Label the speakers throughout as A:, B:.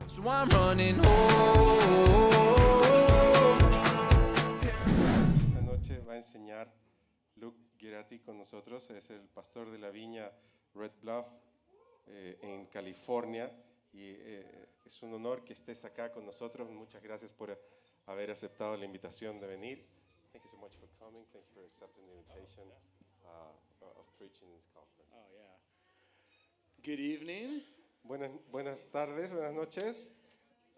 A: So I'm running home.
B: Esta noche va a enseñar Luke Girati con nosotros, es el pastor de la viña Red Bluff en California y es un honor que estés acá con nosotros. Muchas gracias por haber aceptado la invitación de venir. Thank you so much for coming. Thank you for accepting the invitation of preaching in this conference.
C: Oh, yeah. Good evening.
B: Buenas tardes, buenas noches.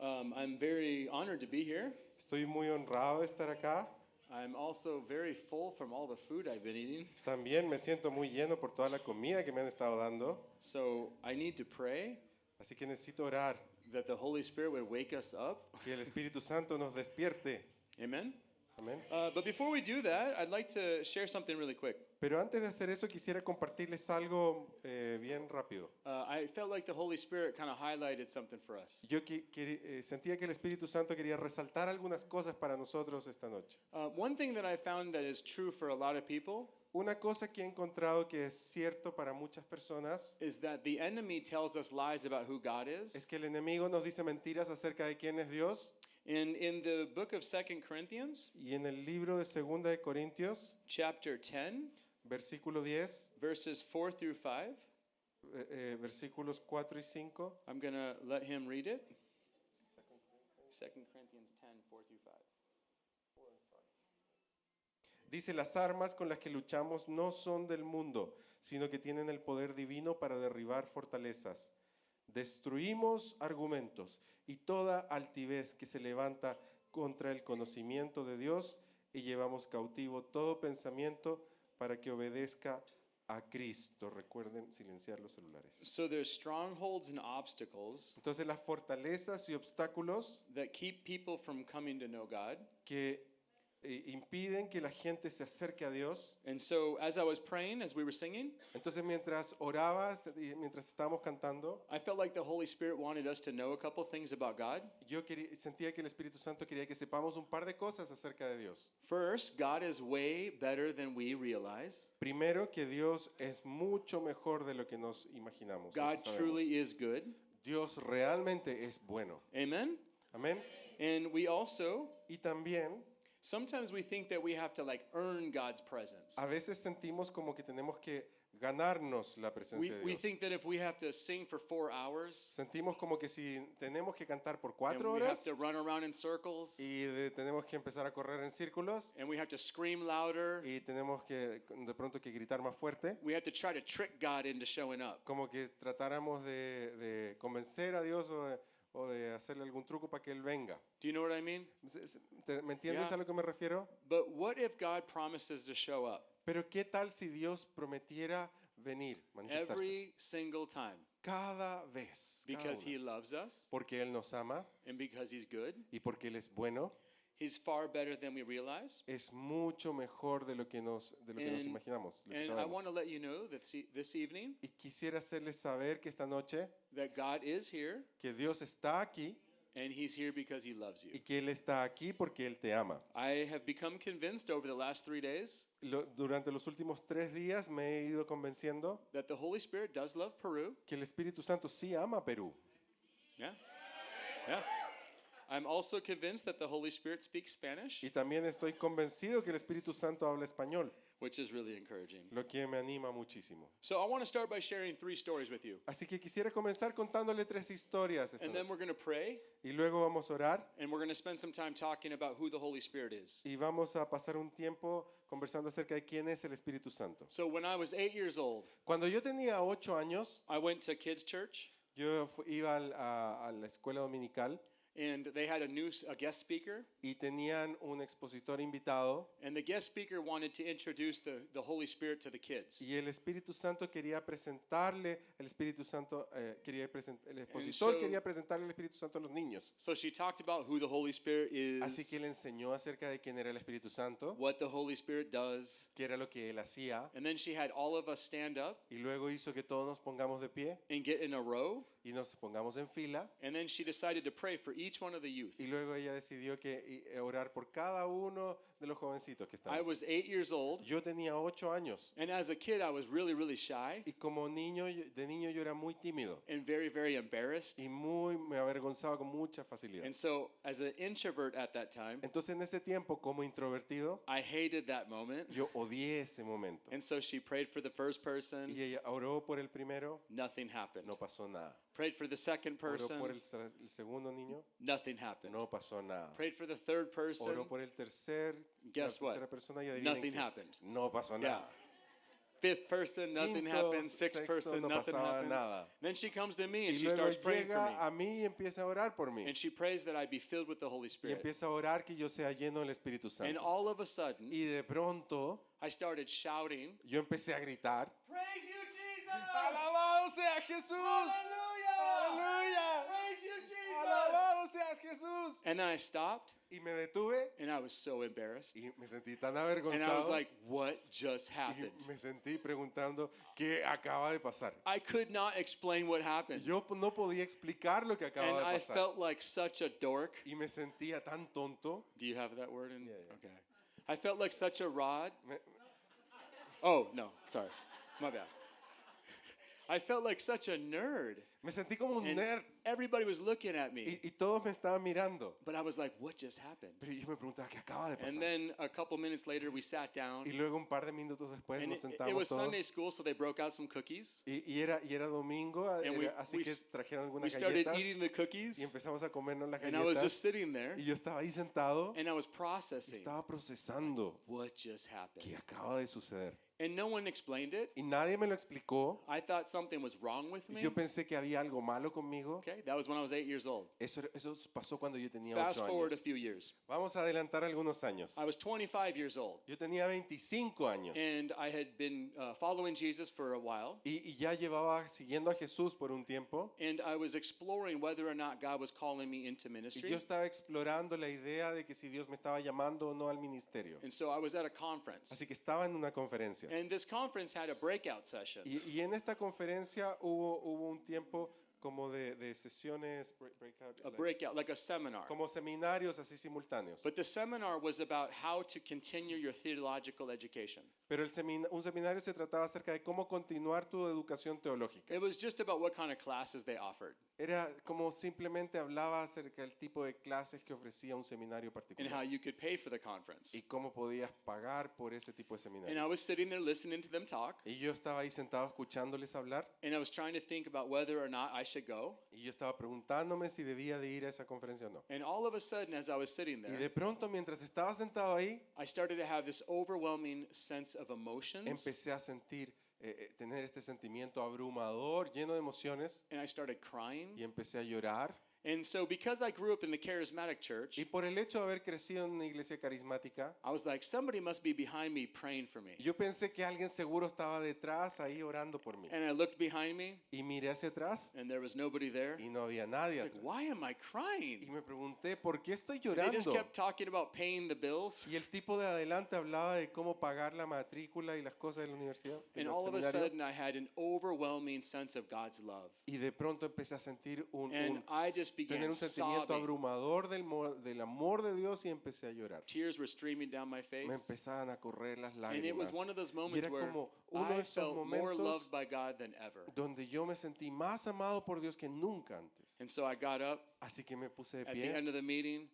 C: I'm very honored to be here.
B: Estoy muy honrado de estar acá.
C: I'm also very full from all the food I've been eating.
B: También me siento muy lleno por toda la comida que me han estado dando.
C: So I need to pray
B: Así que necesito orar,
C: that the Holy Spirit would wake us up.
B: que el Espíritu Santo nos despierte.
C: Amen.
B: Amén.
C: But before we do that, I'd like to share something really quick.
B: Pero antes de hacer eso quisiera compartirles algo bien rápido.
C: I felt like the Holy Spirit kind of highlighted something for us.
B: Yo sentía que el Espíritu Santo quería resaltar algunas cosas para nosotros esta noche.
C: One thing that I found that is true for a lot of people
B: Una cosa que he encontrado que es cierto para muchas personas
C: is that the enemy tells us lies about who God
B: es
C: is.
B: que el enemigo nos dice mentiras acerca de quién es Dios.
C: And in the book of 2 Corinthians,
B: Y en el libro de 2 de Corintios,
C: chapter 10,
B: versículo 10,
C: verses 4 through 5,
B: versículos 4 y 5,
C: I'm going to let him read it. 2 Corinthians 10, 4 through 5.
B: dice: las armas con las que luchamos no son del mundo, sino que tienen el poder divino para derribar fortalezas. Destruimos argumentos y toda altivez que se levanta contra el conocimiento de Dios y llevamos cautivo todo pensamiento para que obedezca a Cristo. Recuerden silenciar los celulares.
C: So there's strongholds and obstacles
B: Entonces las fortalezas y obstáculos
C: that keep people from coming to know God.
B: que impiden que la gente se acerque a Dios.
C: And so as I was praying, as we were singing,
B: Entonces mientras orabas y mientras estábamos cantando,
C: I felt like the Holy Spirit wanted us to know a couple things about God.
B: yo sentía que el Espíritu Santo quería que sepamos un par de cosas acerca de Dios.
C: First, God is way better than we realize.
B: Primero, que Dios es mucho mejor de lo que nos imaginamos. lo que
C: God
B: sabemos.
C: truly is good.
B: Dios realmente es bueno.
C: Amen.
B: Amén.
C: And we also,
B: Y también
C: sometimes we think that we have to like earn God's presence.
B: a veces sentimos como que tenemos que ganarnos la presencia de
C: We
B: Dios.
C: think that if we have to sing for 4 hours
B: Sentimos como que si tenemos que cantar por
C: and
B: 4
C: we have
B: horas
C: to run around in circles
B: y tenemos que empezar a correr en círculos
C: and we have to scream louder,
B: y tenemos que de pronto que gritar más fuerte,
C: we have to try to trick God into showing up.
B: como que tratáramos de convencer a Dios o de hacerle algún truco para que Él venga.
C: Do you know what I mean?
B: ¿Me entiendes
C: Yeah.
B: a lo que me refiero?
C: But what if God promises to show up
B: Pero ¿qué tal si Dios prometiera venir, manifestarse?
C: every single time
B: Cada vez. cada
C: because
B: una.
C: he loves us
B: Porque Él nos ama
C: and because he's good?
B: y porque Él es bueno.
C: He's far better than we realize.
B: Es mucho mejor de lo que nos imaginamos. lo que
C: And I
B: sabemos.
C: want to let you know that this evening
B: Y quisiera hacerles saber que esta noche
C: that God is here
B: que Dios está aquí
C: and he's here because he loves
B: y
C: you.
B: que Él está aquí porque Él te ama.
C: I have become convinced over the last 3 days
B: Durante los últimos 3 días me he ido convenciendo
C: that the Holy Spirit does love Peru.
B: que el Espíritu Santo sí ama a Perú.
C: Yeah. Yeah. I'm also convinced that the Holy Spirit speaks Spanish,
B: Y también estoy convencido que el Espíritu Santo habla español,
C: which is really encouraging.
B: lo que me anima muchísimo.
C: So I want to start by sharing 3 stories with you.
B: Así que quisiera comenzar contándole 3 historias esta
C: And then
B: noche.
C: we're going to pray
B: Y luego vamos a orar
C: and we're going to spend some time talking about who the Holy Spirit is.
B: y vamos a pasar un tiempo conversando acerca de quién es el Espíritu Santo.
C: So when I was 8 years old,
B: Cuando yo tenía 8 años,
C: I went to kids church
B: yo iba a la escuela dominical
C: and they had a guest speaker,
B: y tenían un expositor invitado
C: and the guest speaker wanted to introduce the Holy Spirit to the kids.
B: y el Espíritu Santo quería presentarle, el Espíritu Santo el expositor
C: so-
B: quería presentarle el Espíritu Santo a los niños.
C: So she talked about who the Holy Spirit
B: Así que
C: is,
B: él enseñó acerca de quién era el Espíritu Santo,
C: what the Holy Spirit does,
B: qué era lo que él hacía,
C: and then she had all of us stand up
B: y luego hizo que todos nos pongamos de pie
C: and get in a row,
B: y nos pongamos en fila.
C: and then she decided to pray for each each one of the youth.
B: Y luego ella decidió orar por cada uno de los jovencitos que
C: I
B: estaban.
C: was 8 years old,
B: Yo tenía 8 años
C: and as a kid, I was really, really shy
B: y como niño, de niño yo era muy tímido
C: and very, very embarrassed.
B: y me avergonzaba con mucha facilidad.
C: And so, as an introvert at that time,
B: Entonces en ese tiempo, como introvertido,
C: I hated that moment.
B: yo odié ese momento.
C: And so she prayed for the first person.
B: Y ella oró por el primero,
C: Nothing happened.
B: no pasó nada.
C: Prayed for the second
B: Oró
C: person.
B: por el segundo niño,
C: Nothing happened.
B: no pasó nada.
C: Prayed for the third person.
B: Oró por el
C: Guess
B: la
C: what?
B: tercera persona y adivinen
C: Nothing
B: qué.
C: happened.
B: No pasó
C: Yeah.
B: nada.
C: Fifth person, nothing
B: Quinto,
C: happened. Sixth
B: sexto,
C: person,
B: no
C: nothing
B: pasaba
C: happens.
B: nada.
C: Then she comes to me
B: Y
C: and she
B: luego
C: starts praying for
B: llega
C: me.
B: a mí y empieza a orar por mí.
C: And she prays that I be filled with the Holy
B: Y
C: Spirit.
B: empieza a orar que yo sea lleno del Espíritu
C: And
B: Santo.
C: all of a sudden,
B: Y de pronto
C: I started shouting,
B: yo empecé a gritar,
C: "Praise you, Jesus!
B: ¡Alabado sea Jesús!
C: Hallelujah!
B: ¡Aleluya!
C: Praise you, Jesus!"
B: ¡Alabado seas Jesús!
C: And then I stopped,
B: Y me detuve
C: and I was so embarrassed.
B: y me sentí tan
C: And I was
B: avergonzado
C: like, what just
B: y
C: happened?
B: me sentí preguntando qué acaba de pasar.
C: I could not explain what happened.
B: Yo no podía explicar lo que
C: And
B: acaba de
C: I
B: pasar.
C: felt like such a dork.
B: Y me sentía tan tonto.
C: Do you have that word in?
B: Yeah, yeah.
C: Okay. I felt like such a rod.
B: Me-
C: Oh, no, sorry. My bad. I felt like such a nerd.
B: Me sentí como un
C: And
B: nerd
C: everybody was looking at me.
B: y todos me estaban mirando.
C: But I was like, what just happened?
B: Pero yo me preguntaba, ¿qué acaba de
C: And
B: pasar?
C: then a couple minutes later, we sat down.
B: Y luego un par de minutos después
C: And
B: nos
C: it
B: sentamos
C: was
B: todos.
C: Sunday school, so they broke out some cookies.
B: Y era domingo,
C: And
B: así que trajeron
C: we
B: algunas
C: started
B: galletas
C: eating the
B: y
C: cookies.
B: empezamos a comernos las
C: And I was
B: galletas.
C: just sitting there,
B: Y yo estaba ahí sentado
C: and I was
B: y
C: processing
B: estaba procesando
C: what just happened.
B: qué acaba de suceder.
C: And no one explained it.
B: Y nadie me lo explicó.
C: I thought something was wrong with
B: Y
C: me.
B: yo pensé que había algo malo conmigo.
C: Okay, that was when I was 8 years old.
B: Eso pasó cuando yo tenía
C: Fast
B: 8
C: forward a
B: años.
C: few years.
B: Vamos a adelantar algunos años.
C: I was 25 years old,
B: Yo tenía 25 años
C: and I had been following Jesus for a while,
B: y ya llevaba siguiendo a Jesús por un tiempo.
C: and I was exploring whether or not God was calling me into
B: Y
C: ministry.
B: yo estaba explorando la idea de que si Dios me estaba llamando o no al ministerio.
C: And so I was at a conference,
B: Así que estaba en una conferencia.
C: and this conference had a breakout session.
B: Y en esta conferencia hubo un tiempo como de sesiones,
C: A breakout, like a seminar.
B: como seminarios así simultáneos.
C: But the seminar was about how to continue your theological education.
B: Pero un seminario se trataba acerca de cómo continuar tu educación teológica.
C: It was just about what kind of classes they offered
B: Era como simplemente hablaba acerca del tipo de clases que ofrecía un seminario
C: and how
B: particular
C: you could pay for the conference.
B: y cómo podías pagar por ese tipo de
C: And I
B: seminario.
C: was sitting there listening to them talk,
B: Y yo estaba ahí sentado escuchándoles hablar
C: and I was trying to think about whether or not I should go.
B: y yo estaba preguntándome si debía de ir a esa conferencia o no.
C: And all of a sudden, as I was sitting
B: Y
C: there,
B: de pronto, mientras estaba sentado ahí,
C: I started to have this overwhelming sense of emotions,
B: empecé a sentir, tener este sentimiento abrumador, lleno de emociones,
C: and I started
B: y
C: crying.
B: empecé a llorar.
C: And so, because I grew up in the charismatic church,
B: Y por el hecho de haber crecido en una iglesia carismática,
C: I was like, somebody must be behind me praying for me.
B: yo pensé que alguien seguro estaba detrás ahí orando por mí.
C: And I looked behind me,
B: Y miré hacia atrás
C: and there was nobody there.
B: y no había nadie
C: I was like,
B: atrás.
C: why am I
B: Y
C: crying?
B: me pregunté, ¿por qué estoy
C: They just
B: llorando?
C: kept talking about paying the bills.
B: Y el tipo de adelante hablaba de cómo pagar la matrícula y las cosas de la universidad.
C: And
B: del
C: all of a
B: seminario.
C: sudden, I had an overwhelming sense of God's love.
B: Y de pronto empecé a sentir
C: And I just
B: tener
C: began
B: un sentimiento
C: sobbing.
B: abrumador del amor de Dios y empecé a llorar.
C: Tears were streaming down my
B: Me
C: face.
B: empezaban a correr las
C: And it was
B: lágrimas.
C: one of those
B: Y
C: moments
B: era
C: where
B: como uno de
C: I
B: esos
C: felt more
B: momentos
C: loved by God than ever.
B: donde yo me sentí más amado por Dios que nunca antes.
C: And so I got up
B: Así que me puse de
C: at the
B: pie,
C: end of the meeting,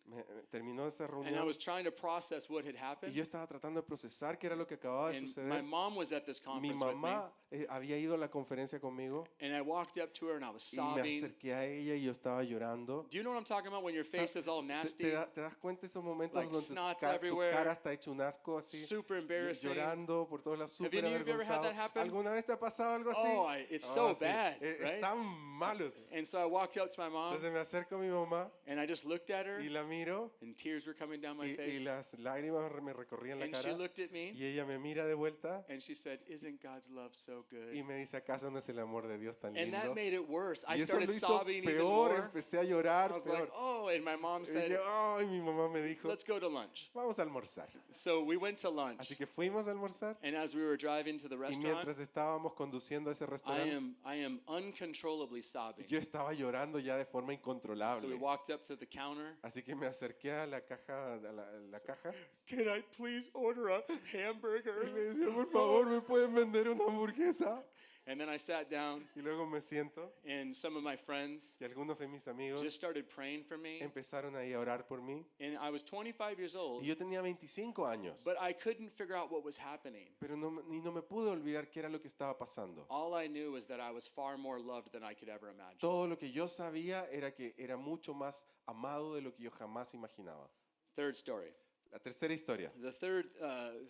B: terminó esa
C: and I
B: reunión
C: was trying to process what had
B: y
C: happened.
B: yo estaba tratando de procesar qué era lo que acababa de
C: And my
B: suceder.
C: mom was at this
B: Mi
C: conference with me,
B: mamá había ido a la conferencia conmigo
C: and I walked up to her and I was
B: y me
C: sobbing.
B: acerqué a ella y yo estaba llorando.
C: Do you know what I'm talking about when your face is all nasty,
B: ¿Te das cuenta de esos momentos
C: Like
B: donde
C: snots
B: tu
C: everywhere,
B: cara está hecho un asco así?
C: super embarrassing?
B: Llorando por todos lados,
C: Have
B: súper
C: any of you ever had
B: avergonzado.
C: that happen?
B: ¿Alguna vez te ha pasado algo así?
C: Oh, it's so
B: sí.
C: bad,
B: Es
C: right?
B: tan malo.
C: And so I walked up to my mom,
B: Entonces me acerco a mi mamá
C: and I just looked at her,
B: y la miro
C: and tears were coming down my
B: y
C: face.
B: las lágrimas me recorrían la
C: And she
B: cara
C: looked at me,
B: y ella me mira de vuelta
C: and she said, "Isn't God's love so good?"
B: y me dice, ¿acaso no es el amor de Dios tan
C: And that
B: lindo?
C: made it worse. I
B: Y eso
C: started
B: lo hizo
C: sobbing even
B: peor,
C: more.
B: empecé a
C: I
B: llorar
C: was
B: peor.
C: like, "Oh!" And my mom
B: Y
C: said,
B: yo, ay, mi mamá me dijo,
C: "Let's go to lunch."
B: vamos a almorzar.
C: So we went to lunch,
B: Así que fuimos a almorzar
C: and as we were driving to the
B: y
C: restaurant,
B: mientras estábamos conduciendo a ese
C: I
B: restaurante,
C: am uncontrollably sobbing.
B: yo estaba llorando ya de forma
C: So we
B: incontrolable.
C: walked up to the counter.
B: Así que me acerqué a la caja, la caja
C: Can I please order a
B: y
C: hamburger?
B: le decía, por favor, ¿me pueden vender una hamburguesa?
C: And then I sat down,
B: Y luego me siento
C: and some of my friends
B: y algunos de mis amigos
C: just started praying for me.
B: empezaron ahí a orar por mí.
C: And I was 25 years old,
B: Y yo tenía 25 años,
C: but I couldn't figure out what was happening.
B: pero no me pude olvidar qué era lo que estaba pasando.
C: All I knew was that I was far more loved than I could ever imagine.
B: Todo lo que yo sabía era que era mucho más amado de lo que yo jamás imaginaba.
C: Third story.
B: La tercera historia.
C: The third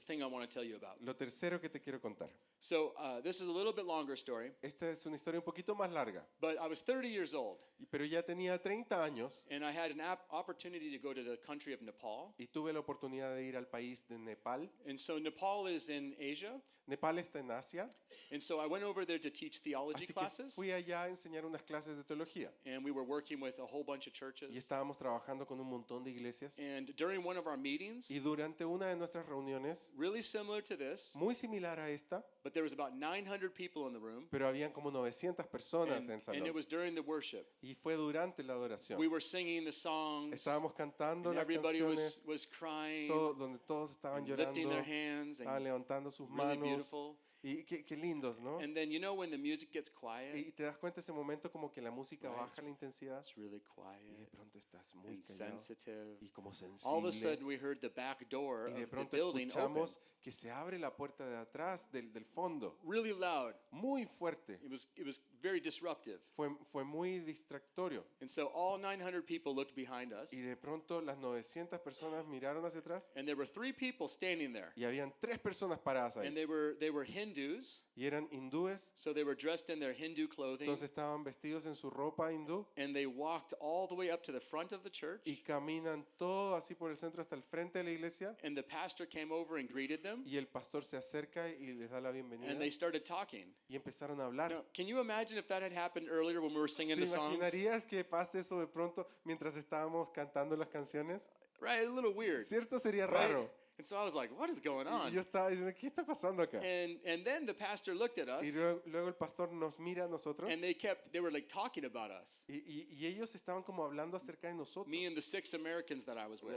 C: thing I want to tell you about.
B: Lo tercero que te quiero contar.
C: So this is a little bit longer story,
B: Esta es una historia un poquito más larga,
C: but I was 30 years old,
B: pero ya tenía 30 años
C: and I had an opportunity to go to the country of Nepal.
B: y tuve la oportunidad de ir al país de Nepal.
C: And so Nepal is in Asia,
B: Nepal está en Asia,
C: and so I went over there to teach theology
B: así que
C: classes,
B: fui allá a enseñar unas clases de teología
C: and we were working with a whole bunch of
B: y
C: churches.
B: estábamos trabajando con un montón de iglesias.
C: And during one of our meetings,
B: Y durante una de nuestras reuniones,
C: really similar to this,
B: muy similar a esta,
C: but there was about 900 people in the room,
B: pero habían como 900 personas en el
C: and it
B: salón.
C: was during the worship.
B: Y fue durante la adoración.
C: We were singing the songs,
B: Estábamos cantando
C: and
B: las
C: everybody
B: canciones,
C: was crying,
B: donde todos estaban
C: lifting
B: llorando,
C: their hands,
B: estaban
C: and
B: levantando sus
C: really
B: manos.
C: beautiful.
B: Y qué lindos, ¿no?
C: And then you know when the music gets quiet,
B: Y te das cuenta ese momento como que la música
C: Right.
B: baja la intensidad
C: it's really
B: y de
C: quiet
B: pronto estás muy
C: and
B: callado
C: sensitive.
B: y como
C: All of a
B: sensible.
C: sudden, we heard the back door
B: Y de
C: of the
B: pronto
C: building open,
B: escuchamos que se abre la puerta de atrás del fondo,
C: really loud.
B: muy fuerte.
C: It was very disruptive.
B: Fue muy distractorio.
C: And so all 900 people looked behind us,
B: Y de pronto las 900 personas miraron hacia atrás
C: and there were 3 people standing there.
B: y habían 3 personas paradas
C: And
B: ahí.
C: they were Hindus,
B: Y eran hindúes,
C: so they were dressed in their Hindu clothing,
B: entonces estaban vestidos en su ropa hindú
C: and they walked all the way up to the front of the church.
B: y caminan todo así por el centro hasta el frente de la iglesia.
C: And the pastor came over and greeted them,
B: Y el pastor se acerca y les da la bienvenida
C: and they started talking.
B: y empezaron a hablar.
C: Now, can you imagine if that had happened earlier when we were singing
B: ¿Te
C: the songs?
B: imaginarías que pase eso de pronto mientras estábamos cantando las canciones?
C: Right, a little weird.
B: Cierto, sería
C: Right?
B: raro.
C: And so I was like, what is going
B: Y
C: on?
B: yo estaba diciendo, ¿qué está pasando acá?
C: And then the pastor looked at
B: Y
C: us,
B: luego el pastor nos mira a nosotros
C: and they were like talking about us,
B: y ellos estaban como hablando acerca de nosotros.
C: me and the 6 Americans that I was with.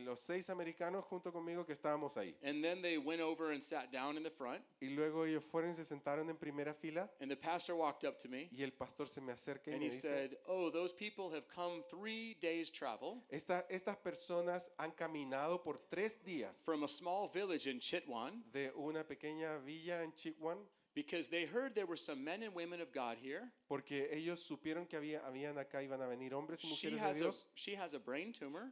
B: Los 6 americanos junto conmigo que estábamos ahí.
C: And then they went over and sat down in the front,
B: Y luego ellos fueron y se sentaron en primera fila
C: and the pastor walked up to me,
B: y el pastor se me acerca y
C: and
B: me
C: he
B: dice,
C: said, oh, those people have come 3 days travel
B: Estas personas han caminado por 3 días
C: from a small village in Chitwan
B: de una pequeña villa en Chitwan
C: because they heard there were some men and women of God here.
B: porque ellos supieron que habían acá, iban a venir hombres y mujeres de Dios
C: She has a brain tumor,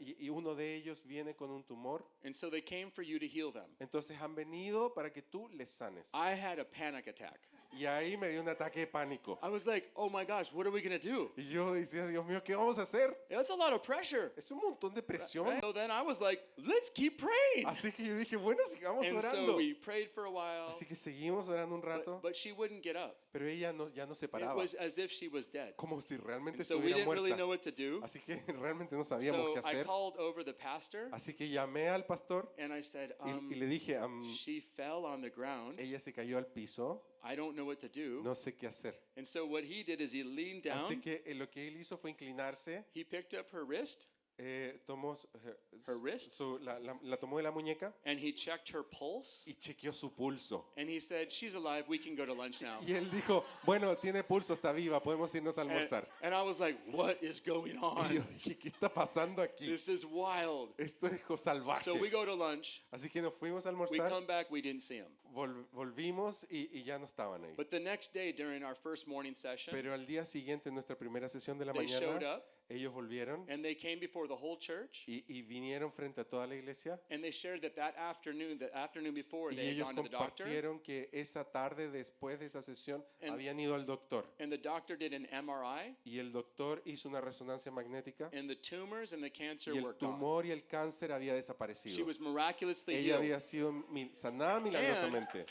B: y uno de ellos viene con un tumor.
C: and so they came for you to heal them.
B: Entonces han venido para que tú les sanes.
C: I had a panic attack.
B: Y ahí me dio un ataque de pánico.
C: I was like, oh my gosh, what are we going to do?
B: Y yo decía, Dios mío, ¿qué vamos a hacer?
C: That's a lot of pressure.
B: Es un montón de presión.
C: Right? So then I was like, let's keep praying.
B: Así que yo dije, bueno, sigamos
C: And so
B: orando.
C: we prayed for a while,
B: Así que seguimos orando un rato,
C: but she wouldn't get up.
B: pero ella ya no se
C: It
B: paraba,
C: was as if she was dead.
B: como si realmente
C: And so we
B: estuviera
C: didn't really
B: muerta.
C: know what to do.
B: Así que realmente no sabíamos
C: So
B: qué
C: I
B: hacer.
C: called over the pastor,
B: Así que llamé al pastor
C: and I said,
B: y le dije,
C: she fell on the ground.
B: ella se cayó al piso,
C: I don't know what to do.
B: no sé qué hacer.
C: And so what he did is he leaned
B: Así
C: down,
B: que lo que él hizo fue inclinarse,
C: he picked up her wrist,
B: tomó
C: Her wrist?
B: la tomó de la muñeca
C: and he checked her pulse,
B: y chequeó su pulso.
C: and he said, she's alive, we can go to lunch now.
B: Y él dijo, bueno, tiene pulso, está viva, podemos irnos a almorzar.
C: And I was like, what is going
B: Y yo
C: on?
B: dije, ¿qué está pasando aquí?
C: This is wild.
B: Esto es salvaje.
C: So we go to lunch,
B: Así que nos fuimos a
C: we
B: almorzar,
C: come back, we didn't see him.
B: volvimos y ya no estaban ahí.
C: But the next day during our first morning session,
B: Pero al día siguiente, en nuestra primera sesión de la
C: they showed
B: mañana,
C: up
B: ellos volvieron
C: and they came before the whole church,
B: y vinieron frente a toda la iglesia.
C: and they shared that the afternoon before,
B: Y
C: they had
B: ellos
C: gone to the doctor,
B: compartieron que esa tarde después de esa sesión
C: And-
B: habían ido al doctor.
C: and the doctor did an MRI,
B: Y el doctor hizo una resonancia magnética
C: and the tumors and the cancer
B: y el
C: were gone.
B: tumor y el cáncer había
C: She
B: desaparecido.
C: was miraculously
B: Ella
C: healed.
B: había sido sanada milagrosamente.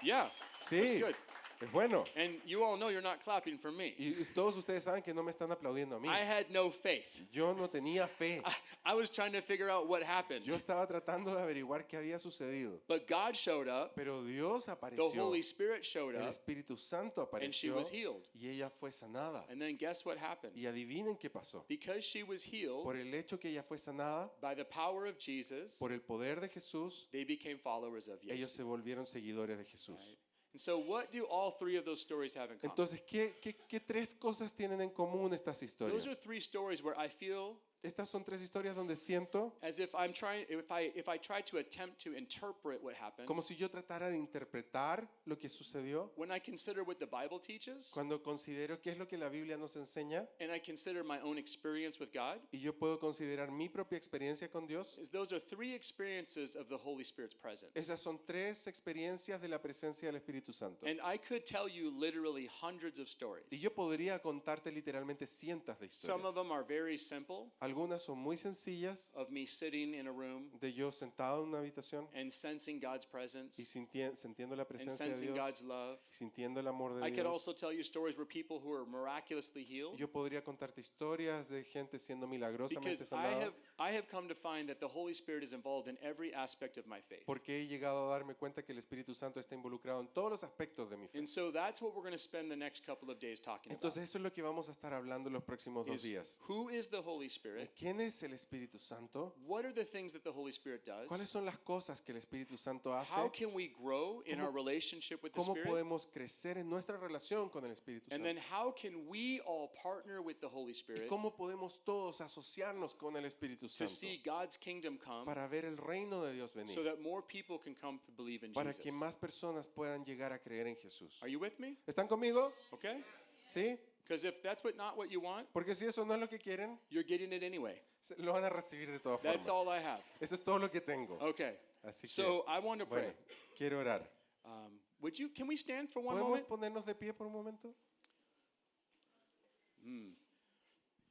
C: Yeah,
B: Sí.
C: that's good.
B: Es bueno.
C: And you all know you're not clapping for me.
B: Y todos ustedes saben que no me están aplaudiendo a mí.
C: I had no faith.
B: Yo no tenía fe.
C: I was trying to figure out what happened.
B: Yo estaba tratando de averiguar qué había sucedido.
C: But God showed up.
B: Pero Dios
C: The
B: apareció.
C: Holy Spirit showed
B: El
C: up.
B: Espíritu Santo
C: And she
B: apareció
C: was healed.
B: y ella fue sanada.
C: And then guess what happened?
B: Y adivinen qué pasó.
C: Because she was healed
B: Por el hecho que ella fue sanada,
C: by the power of Jesus,
B: por el poder de Jesús,
C: they became followers of
B: ellos
C: Jesus.
B: se volvieron seguidores de Jesús.
C: Right? And so what do all three of those stories have in common?
B: Entonces, ¿qué tres cosas tienen en común estas historias?
C: Those are three stories where I feel
B: Estas son tres historias donde siento
C: as if I'm trying, if I try to attempt to interpret what happened,
B: como si yo tratara de interpretar lo que sucedió
C: when I consider what the Bible teaches,
B: cuando considero qué es lo que la Biblia nos enseña
C: and I consider my own experience with God,
B: y yo puedo considerar mi propia experiencia con Dios.
C: is those are three experiences of the Holy Spirit's presence.
B: Esas son tres experiencias de la presencia del Espíritu Santo.
C: And I could tell you literally hundreds of stories.
B: Y yo podría contarte literalmente cientos de
C: Some of
B: historias.
C: them are very simple,
B: Algunas son muy sencillas,
C: of me sitting in a room
B: de yo sentado en una habitación
C: and sensing God's
B: y
C: presence
B: sintiendo la
C: and
B: presencia de
C: sensing
B: Dios,
C: God's love.
B: sintiendo el amor de
C: I could
B: Dios.
C: also tell you stories where people who are miraculously healed,
B: Yo podría contarte historias de gente siendo milagrosamente
C: because
B: sanada,
C: I have come to find that the Holy Spirit is involved in every aspect of my faith.
B: porque he llegado a darme cuenta que el Espíritu Santo está involucrado en todos los aspectos de mi fe.
C: And so that's what we're going to spend the next couple of days talking about.
B: Entonces eso es lo que vamos a estar hablando los próximos 2
C: Is
B: días.
C: who is the Holy Spirit?
B: ¿Quién es el Espíritu Santo?
C: What are the things that the Holy Spirit does?
B: ¿Cuáles son las cosas que el Espíritu Santo hace?
C: How can we grow in
B: ¿Cómo-
C: our relationship with the
B: ¿Cómo
C: Spirit?
B: podemos crecer en nuestra relación con el Espíritu
C: And
B: Santo?
C: then how can we all partner with the Holy
B: ¿Y
C: Spirit
B: cómo podemos todos asociarnos con el Espíritu
C: to
B: Santo
C: see God's kingdom come
B: para ver el reino de Dios
C: so
B: venir?
C: that more people can come to believe in
B: Para que
C: Jesus?
B: más personas puedan llegar a creer en Jesús.
C: Are you with me?
B: ¿Están conmigo?
C: Okay?
B: ¿Sí?
C: Because if that's not what you want,
B: Porque si eso no es lo que quieren,
C: you're getting it anyway.
B: lo van a recibir de todas
C: That's
B: formas.
C: all I have.
B: Eso es todo lo que tengo.
C: Okay.
B: Así que,
C: So I want to pray.
B: bueno, quiero orar.
C: Can we stand for one
B: ¿Podemos
C: moment?
B: ponernos de pie por un momento?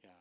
C: Yeah.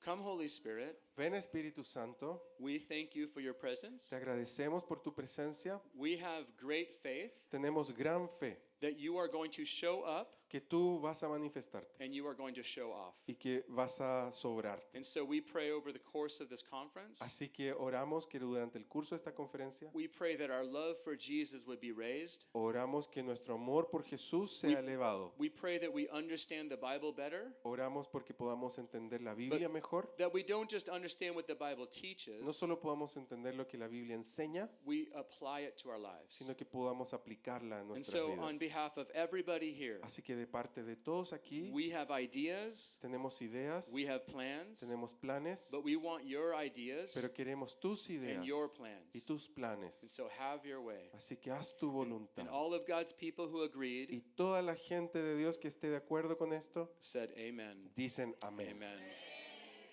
C: Come, Holy Spirit.
B: Ven, Espíritu Santo.
C: We thank you for your presence.
B: Te agradecemos por tu presencia.
C: We have great faith
B: Tenemos gran fe
C: that you are going to show up
B: que tú vas a manifestarte
C: and you are going to show off.
B: y que vas a sobrarte.
C: And so we pray over the course of this conference.
B: Así que oramos que durante el curso de esta conferencia,
C: We pray that our love for Jesus would be raised.
B: oramos que nuestro amor por Jesús sea elevado.
C: We pray that we understand the Bible better,
B: Oramos porque podamos entender la Biblia mejor.
C: that we don't just understand what the Bible teaches,
B: No solo podamos entender lo que la Biblia enseña,
C: we apply it to our lives.
B: sino que podamos aplicarla en
C: And
B: nuestras
C: so on
B: vidas.
C: behalf of everybody here,
B: Así que de parte de todos aquí,
C: we have ideas,
B: tenemos ideas,
C: we have plans,
B: tenemos planes,
C: but we want your ideas
B: pero queremos tus ideas
C: and your
B: y
C: plans.
B: tus planes.
C: And so have your way.
B: Así que haz tu voluntad.
C: And all of God's people who agreed
B: Y toda la gente de Dios que esté de acuerdo con esto,
C: said amen.
B: dicen amén.
C: Amen.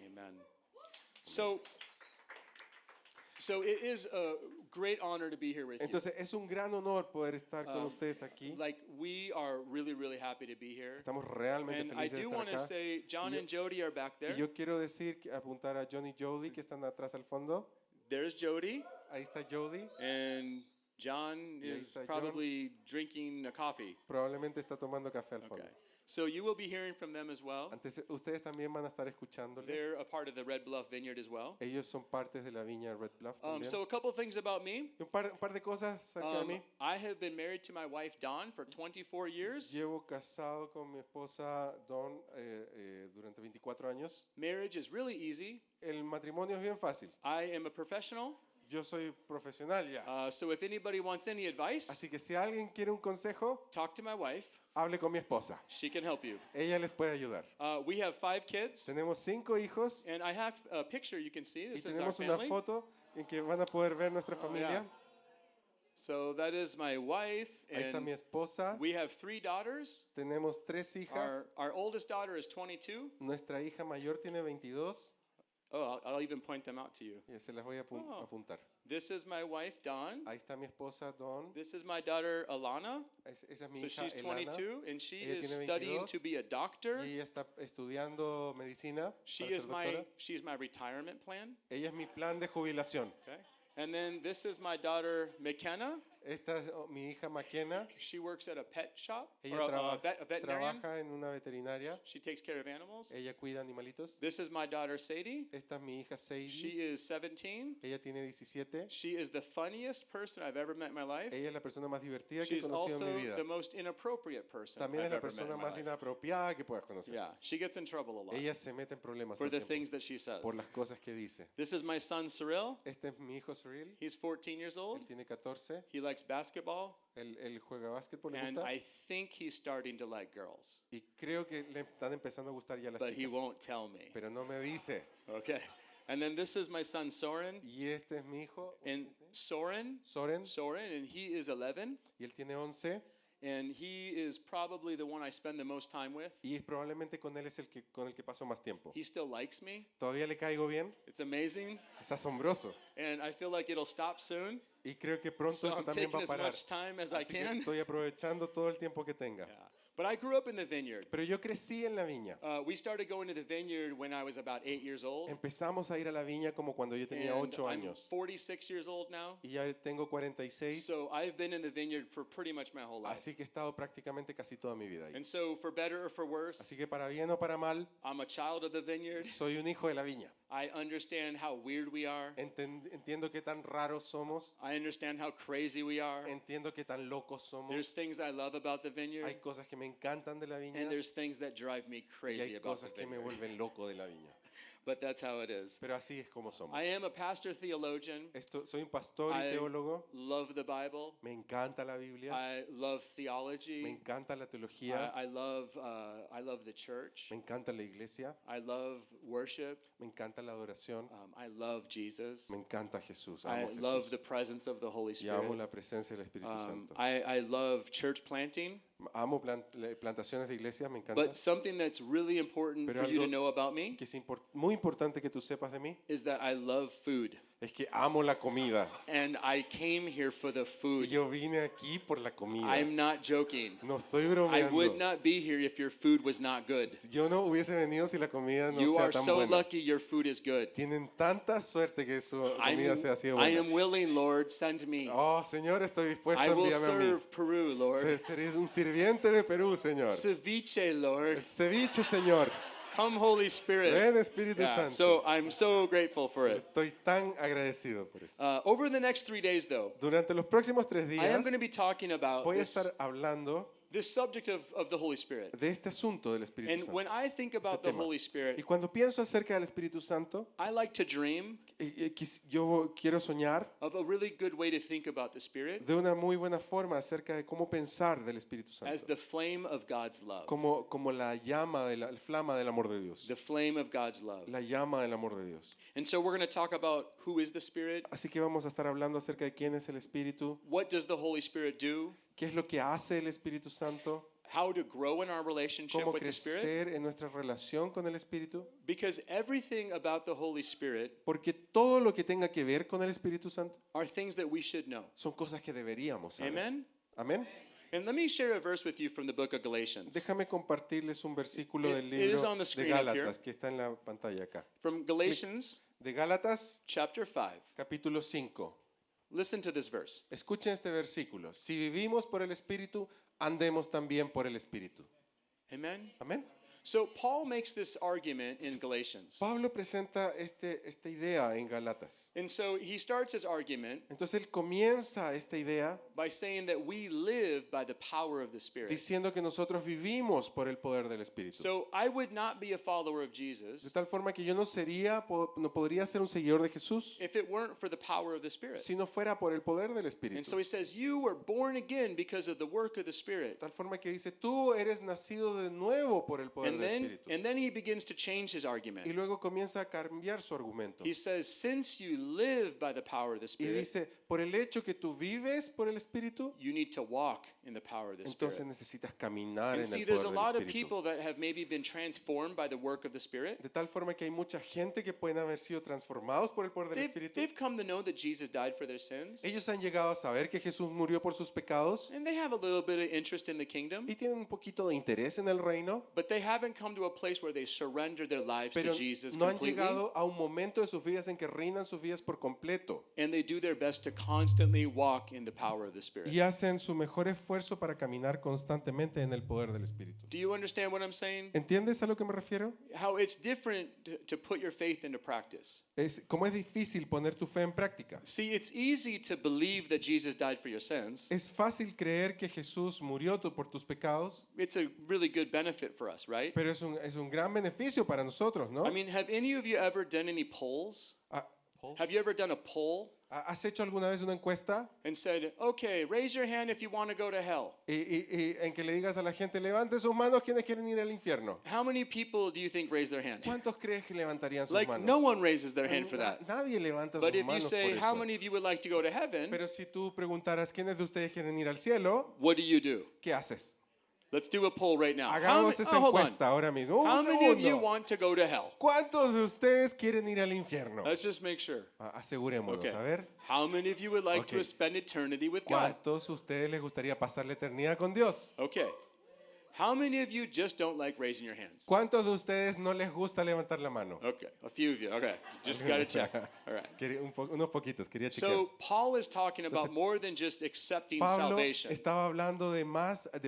C: Amen. So it is a great honor to be here with you.
B: Entonces es un gran honor poder estar con ustedes aquí.
C: Like, we are really, really happy to be here.
B: Estamos realmente
C: And I
B: felices de
C: do
B: estar
C: want to
B: acá.
C: say, John
B: Y yo-
C: and Jody are back
B: Y
C: there.
B: yo quiero decir, apuntar a John y Jody que están atrás al fondo.
C: There's Jody,
B: Ahí está Jody.
C: and John
B: Y ahí
C: is
B: está John.
C: probably drinking a coffee.
B: Probablemente está tomando café al fondo.
C: Okay. So you will be hearing from them as well.
B: Antes, ustedes también van a estar escuchándoles.
C: They're a part of the Red Bluff Vineyard as well.
B: Ellos son partes de la viña Red Bluff también.
C: So a couple things about me.
B: Y un par de cosas acerca de mí.
C: I have been married to my wife Dawn for 24 years.
B: Llevo casado con mi esposa Dawn durante 24 años.
C: Marriage is really easy.
B: El matrimonio es bien fácil.
C: I am a professional.
B: Yo soy profesional ya.
C: So if anybody wants any advice,
B: Así que si alguien quiere un consejo,
C: talk to my wife.
B: hable con mi esposa.
C: She can help you.
B: Ella les puede ayudar.
C: We have 5 kids,
B: Tenemos 5 hijos
C: and I have a picture you can see.
B: y
C: This is our
B: tenemos una
C: family.
B: foto en que van a poder ver nuestra familia.
C: yeah. So that is my wife,
B: Ahí está mi
C: and
B: esposa.
C: we have 3 daughters.
B: Tenemos 3 hijas.
C: Our oldest daughter is 22.
B: Nuestra hija mayor tiene 22.
C: Oh, I'll even point them out to you.
B: Y se las voy a
C: Oh.
B: apuntar.
C: This is my wife, Dawn.
B: Ahí está mi esposa Dawn.
C: This is my daughter, Alana.
B: Esa es mi
C: So
B: hija
C: she's
B: Elana.
C: 22, and she
B: Ella
C: is
B: tiene
C: studying
B: 22,
C: to be a doctor.
B: Y ella está estudiando medicina.
C: She
B: para
C: is
B: ser doctora.
C: she is my retirement plan.
B: Ella es mi plan de jubilación.
C: Okay. And then this is my daughter, McKenna.
B: Esta es mi hija McKenna.
C: She works at a pet shop or
B: Ella
C: a veterinarian.
B: trabaja en una veterinaria.
C: She takes care of animals.
B: Ella cuida animalitos.
C: This is my daughter Sadie.
B: Esta es mi hija
C: She
B: Sadie.
C: is 17.
B: Ella tiene 17.
C: She is the funniest person I've ever met in my life.
B: Ella es la persona más divertida que he
C: She's
B: conocido
C: also
B: en mi vida.
C: the most inappropriate person
B: También es
C: I've
B: la
C: ever met
B: persona
C: in my
B: más
C: life.
B: inapropiada que puedas conocer.
C: Yeah, she gets in trouble a lot
B: Ella se mete en problemas todo
C: for
B: el
C: the
B: tiempo
C: things that she says.
B: por las cosas que dice.
C: This is my son Cyril.
B: Este es mi hijo Cyril.
C: He's 14 years old.
B: Él tiene 14.
C: He likes basketball,
B: Él juega básquetbol, le
C: and
B: gusta.
C: I think he's starting to like girls,
B: Y creo que le están empezando a gustar ya las
C: but he
B: chicas.
C: won't tell me.
B: Pero no me dice.
C: Okay. And then this is my son Soren,
B: Y este es mi hijo,
C: and Soren,
B: Soren.
C: and he is 11,
B: Y él tiene 11.
C: and he is probably the one I spend the most time with.
B: Y probablemente con él es con el que paso más tiempo.
C: He still likes me.
B: Todavía le caigo bien.
C: It's amazing,
B: Es asombroso.
C: and I feel like it'll stop soon.
B: Y creo que pronto
C: So
B: eso
C: I'm
B: también va
C: taking
B: a
C: as
B: parar.
C: much time as I
B: Así que
C: can.
B: estoy aprovechando todo el tiempo que tenga.
C: Yeah. But I grew up in the vineyard.
B: Pero yo crecí en la viña.
C: We started going to the vineyard when I was about 8 years old.
B: Empezamos a ir a la viña como cuando yo tenía
C: And
B: 8
C: I'm
B: años.
C: 46 years old now.
B: Y ya tengo 46.
C: So I've been in the vineyard for pretty much my whole life.
B: Así que he estado prácticamente casi toda mi vida ahí.
C: And so for better or for worse,
B: Así que para bien o para mal,
C: I'm a child of the vineyard.
B: soy un hijo de la viña.
C: I understand how weird we are.
B: Entiendo qué tan raros somos.
C: I understand how crazy we are.
B: Entiendo qué tan locos
C: There's
B: somos.
C: things I love about the vineyard,
B: Hay cosas que me encantan de la viña
C: and there's things that drive me
B: y
C: crazy
B: hay
C: about the
B: cosas que me
C: vineyard.
B: vuelven loco de la viña.
C: But that's how it is.
B: Pero así es como somos.
C: I am a pastor theologian.
B: Soy un pastor y
C: I
B: teólogo.
C: love the Bible.
B: Me encanta la Biblia.
C: I love
B: Me
C: theology.
B: encanta la teología.
C: I love the church.
B: Me encanta la iglesia.
C: I love worship.
B: Me encanta la adoración.
C: I love Jesus.
B: Me encanta Jesús.
C: I
B: Amo
C: love
B: Jesús.
C: the presence of the Holy
B: Y amo
C: Spirit.
B: la presencia del Espíritu Santo.
C: I love church planting.
B: Amo plantaciones de iglesias, me encanta.
C: But something that's really important
B: Pero
C: for you to
B: algo
C: know about me
B: que es muy importante que tú sepas de mí
C: is that I love food.
B: es que amo la comida.
C: And I came here for the
B: Y
C: food.
B: yo vine aquí por la comida.
C: I'm not joking.
B: No estoy
C: I
B: bromeando.
C: would not be here if your food was not good.
B: Yo no hubiese venido si la comida no
C: You
B: sea
C: are
B: tan
C: so
B: buena.
C: lucky your food is good.
B: Tienen tanta suerte que su
C: I'm,
B: comida sea así de
C: I
B: buena.
C: am willing, Lord, send me.
B: Oh, Señor, estoy dispuesto
C: I
B: a
C: will
B: enviarme a mí.
C: serve Peru, Lord.
B: Seré un sirviente de Perú, Señor.
C: Ceviche, Lord.
B: El ceviche, Señor.
C: Come, Holy Spirit.
B: Ven, Espíritu
C: Yeah,
B: Santo.
C: so I'm so grateful for it.
B: Estoy tan agradecido por eso.
C: Over the next 3 days, though,
B: Durante los próximos 3
C: I am
B: días
C: going to be talking about
B: voy a
C: this,
B: estar hablando
C: this subject of the Holy Spirit.
B: de este asunto del Espíritu
C: And
B: Santo.
C: when I think about the
B: tema.
C: Holy
B: Y
C: Spirit,
B: cuando pienso acerca del Espíritu Santo,
C: I like to dream
B: yo quiero soñar
C: of a really good way to think about the Spirit
B: de una muy buena forma acerca de cómo pensar del Espíritu
C: as
B: Santo.
C: the flame of God's love.
B: Como la llama, la flama del amor de Dios.
C: The flame of God's love.
B: La llama del amor de Dios.
C: And so we're going to talk about who is the Spirit,
B: Así que vamos a estar hablando acerca de quién es el Espíritu,
C: what does the Holy Spirit do,
B: qué es lo que hace el Espíritu Santo,
C: how to grow in our relationship
B: cómo
C: with the Spirit,
B: crecer en nuestra relación con el Espíritu,
C: because everything about the Holy Spirit
B: porque todo lo que tenga que ver con el Espíritu Santo
C: are things that we should know.
B: son cosas que deberíamos saber.
C: Amen?
B: Amén.
C: And let me share a verse with you from the book of Galatians.
B: Déjame compartirles un versículo del
C: It is
B: libro
C: on the
B: de
C: screen up here.
B: Gálatas que está en la pantalla acá.
C: From Galatians
B: De Gálatas,
C: chapter 5.
B: capítulo 5.
C: Listen to this verse.
B: Escuchen este versículo. Si vivimos por el Espíritu, andemos también por el Espíritu.
C: Amen?
B: Amén.
C: So Paul makes this argument in Galatians.
B: Pablo presenta esta idea en Gálatas.
C: And so he starts his argument
B: Entonces él comienza esta idea
C: by saying that we live by the power of the Spirit.
B: diciendo que nosotros vivimos por el poder del Espíritu.
C: So I would not be a follower of
B: De
C: Jesus
B: tal forma que yo no podría ser un seguidor de Jesús
C: if it weren't for the power of the Spirit.
B: si no fuera por el poder del
C: And
B: Espíritu.
C: so he says, you were born again because of the work of the Spirit.
B: De tal forma que dice, tú eres nacido de nuevo por el poder del Espíritu.
C: And then he begins to change his
B: Y
C: argument.
B: luego comienza a cambiar su argumento.
C: He says, since you live by the power of the
B: Y
C: Spirit,
B: dice, por el hecho que tú vives por el Espíritu,
C: you need to walk in the power of the
B: entonces
C: Spirit.
B: necesitas caminar
C: And
B: en
C: see,
B: el
C: there's
B: poder
C: a lot
B: del
C: of
B: Espíritu.
C: people that have maybe been transformed by the work of the Spirit.
B: De tal forma que hay mucha gente que pueden haber sido transformados por el poder del Espíritu.
C: They've come to know that Jesus died for their sins.
B: Ellos han llegado a saber que Jesús murió por sus pecados
C: And they have a little bit of interest in the kingdom.
B: y tienen un poquito de interés en el reino,
C: But they haven't come to a place where they surrender their lives
B: pero
C: to Jesus
B: no han
C: completely.
B: llegado a un momento de sus vidas en que reinan sus vidas por completo
C: And they do their best to constantly walk in the power of the Spirit.
B: y hacen su mejor esfuerzo para caminar constantemente en el poder del Espíritu.
C: Do you understand what I'm saying?
B: ¿Entiendes a lo que me refiero?
C: How it's different to put your faith into practice.
B: Cómo es difícil poner tu fe en práctica.
C: See, it's easy to believe that Jesus died for your sins.
B: Es fácil creer que Jesús murió por tus pecados,
C: It's a really good benefit for us, right?
B: pero es un gran beneficio para nosotros, ¿no?
C: I mean, have any of you ever done any polls?
B: Ah,
C: Have you ever done a poll
B: ¿Has hecho alguna vez una encuesta
C: and said, okay, raise your hand if you want to go to hell?
B: y en que le digas a la gente, levante sus manos quienes quieren ir al infierno?
C: How many people do you think raise their hand?
B: ¿Cuántos crees que levantarían sus
C: Like,
B: manos?
C: no one raises their hand for that.
B: Nadie levanta
C: But
B: sus
C: if you
B: manos
C: say,
B: por
C: how
B: eso.
C: many of you would like to go to heaven?
B: Pero si tú preguntaras quiénes de ustedes quieren ir al cielo,
C: What do?
B: ¿qué haces?
C: Let's do a poll right now.
B: Hagamos esa
C: hold on.
B: encuesta ahora mismo.
C: How
B: Un
C: many of you
B: segundo.
C: want to go to hell?
B: ¿Cuántos de ustedes quieren ir al infierno?
C: Let's just make sure.
B: Asegurémonos,
C: Okay.
B: a ver.
C: How many of you would like
B: Okay.
C: to spend eternity with God?
B: ¿Cuántos de ustedes les gustaría pasar la eternidad con Dios?
C: Okay. How many of you just don't like raising your hands?
B: ¿Cuántos de ustedes no les gusta levantar la mano?
C: Okay, a few of you. Okay, just got to check. All right.
B: Unos poquitos, quería chequear.
C: So Paul is talking about more than just accepting
B: Pablo
C: salvation.
B: estaba hablando de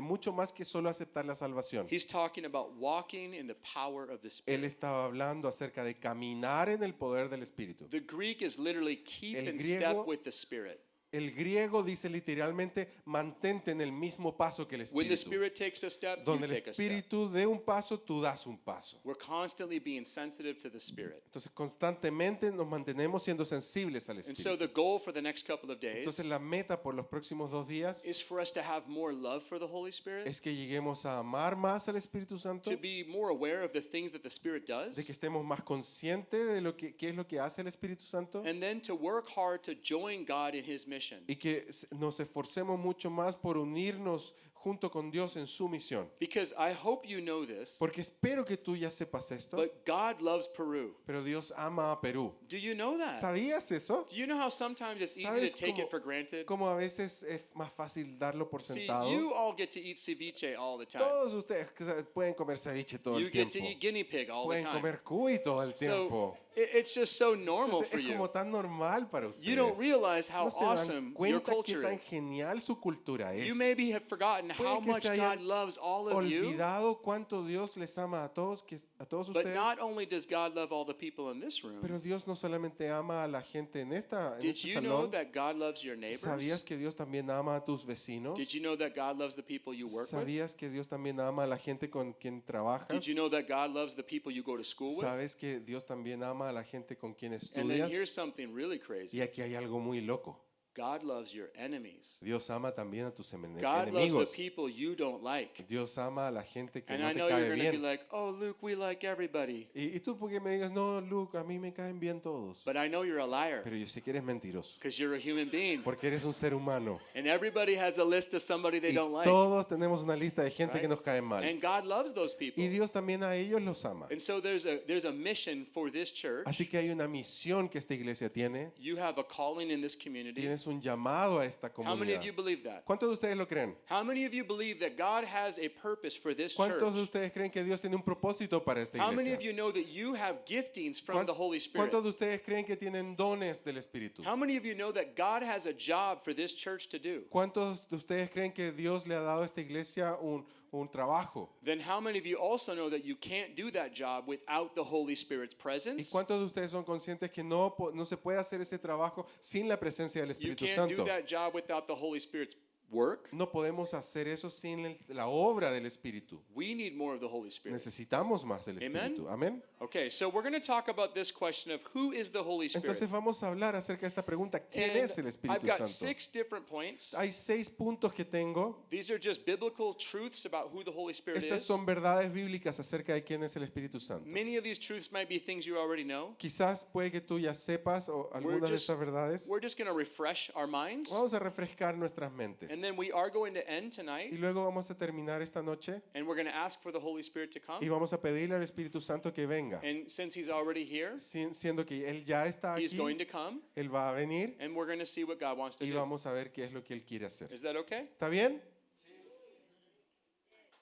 B: mucho más que solo aceptar la salvación.
C: He's talking about walking in the power of the
B: Él
C: Spirit.
B: estaba hablando acerca de caminar en el poder del Espíritu.
C: The Greek is literally keep
B: El
C: in
B: griego-
C: step with the Spirit.
B: El griego dice literalmente, mantente en el mismo paso que el
C: When the
B: Espíritu.
C: Spirit takes a step, you
B: Donde el
C: take a step.
B: Espíritu dé un paso, tú das un paso.
C: We're constantly being sensitive to the Spirit.
B: Entonces constantemente nos mantenemos siendo sensibles al
C: And so
B: Espíritu.
C: the goal for the next couple of days
B: Entonces la meta por los próximos 2 días
C: is for us to have more love for the Holy Spirit,
B: es que lleguemos a amar más al Espíritu Santo,
C: to be more aware of the things that the Spirit
B: de que
C: does,
B: estemos más conscientes de qué es lo que hace el Espíritu Santo
C: and then to work hard to join God in His mission.
B: y que nos esforcemos mucho más por unirnos junto con Dios en su misión.
C: Because I hope you know this,
B: Porque espero que tú ya sepas esto,
C: but God loves Peru.
B: pero Dios ama a Perú.
C: Do you know that?
B: ¿Sabías eso?
C: Do you know how sometimes it's easy to
B: ¿Sabes
C: take
B: cómo-
C: it for granted?
B: Como a veces es más fácil darlo por
C: See,
B: sentado.
C: you all get to eat ceviche all the time.
B: Todos ustedes pueden comer ceviche todo
C: You
B: el
C: get
B: tiempo.
C: to eat guinea pig all the
B: Pueden
C: time.
B: comer cuy todo el
C: So
B: tiempo.
C: it's just so normal
B: Entonces,
C: for
B: es como
C: you.
B: tan normal para ustedes.
C: You don't realize how
B: No se dan
C: awesome your
B: cuenta qué
C: culture
B: tan
C: is.
B: genial su cultura es.
C: You maybe have forgotten
B: Puede
C: how
B: que
C: much
B: se hayan
C: God loves all of you.
B: olvidado cuánto Dios les ama a todos
C: But
B: ustedes.
C: not only does God love all the people in this room,
B: Pero Dios no solamente ama a la gente en
C: did
B: este
C: you know
B: salón.
C: that God loves your neighbors?
B: ¿Sabías que Dios también ama a tus vecinos?
C: Did you know that God loves the people you work with?
B: ¿Sabías que Dios también ama a la gente con quien trabajas?
C: Did you know that God loves the people you go to school with?
B: ¿Sabes que Dios también ama a la gente con quien
C: And then
B: estudias?
C: here's something really crazy.
B: Y aquí hay algo muy loco.
C: God loves your enemies.
B: Dios ama también a tus
C: God loves
B: enemigos.
C: the people you don't like.
B: Dios ama a la gente que
C: And
B: no
C: I
B: te
C: know you're
B: cae
C: going to be
B: bien.
C: like, oh, Luke, we like everybody.
B: Y tú porque me digas, no, Luke, a mí me caen bien todos.
C: But I know you're a liar
B: Pero yo sé que eres mentiroso.
C: because you're a human being.
B: Porque eres un ser humano.
C: And everybody has a list of somebody they
B: Y
C: don't like.
B: todos tenemos una lista de gente
C: Right?
B: que nos cae mal.
C: And God loves those people.
B: Y Dios también a ellos los ama.
C: And so there's a mission for this church.
B: Así que hay una misión que esta iglesia tiene.
C: You have a calling in this community.
B: Tienes un llamado a esta
C: How many
B: comunidad.
C: of you believe that?
B: ¿Cuántos de ustedes lo creen?
C: How many of you believe that God has a purpose for this
B: ¿Cuántos de
C: church?
B: ustedes creen que Dios tiene un propósito para esta
C: How many of
B: iglesia?
C: you know that you have giftings from the Holy Spirit?
B: ¿Cuántos de ustedes creen que tienen dones del Espíritu?
C: How many of you know that God has a job for this church to do?
B: ¿Cuántos de ustedes creen que Dios le ha dado a esta iglesia un trabajo?
C: Then how many of you also know that you can't do that job without the Holy Spirit's
B: ¿Y
C: presence?
B: cuántos de ustedes son conscientes que no se puede hacer ese trabajo sin la presencia del
C: You
B: Espíritu
C: can't do
B: Santo?
C: that job without the Holy Spirit's work.
B: No podemos hacer eso sin la obra del Espíritu.
C: We need more of the Holy Spirit.
B: Necesitamos más del
C: Amen.
B: Espíritu. Amén.
C: Okay, so we're going to talk about this question of who is the Holy Spirit.
B: Entonces vamos a hablar acerca de esta pregunta. ¿Quién
C: And
B: es el
C: I've
B: Espíritu
C: got
B: Santo?
C: 6 different points.
B: Hay 6 puntos que tengo.
C: These are just biblical truths about who the Holy Spirit
B: Estas
C: is.
B: son verdades bíblicas acerca de quién es el Espíritu Santo.
C: Many of these truths might be things you already know.
B: Quizás puede que tú ya sepas algunas de
C: just-
B: estas verdades.
C: We're just going to refresh our minds.
B: Vamos a refrescar nuestras mentes.
C: And And then we are going to end
B: Y
C: tonight,
B: luego vamos a terminar esta noche
C: and we're going to ask for the Holy Spirit to
B: y
C: come.
B: vamos a pedirle al Espíritu Santo que venga.
C: And since he's already here,
B: Siendo que Él ya está
C: he's
B: aquí,
C: going to come,
B: Él va a venir
C: and we're going to see what God wants to
B: y
C: do.
B: vamos a ver qué es lo que Él quiere hacer.
C: Is that okay?
B: ¿Está bien?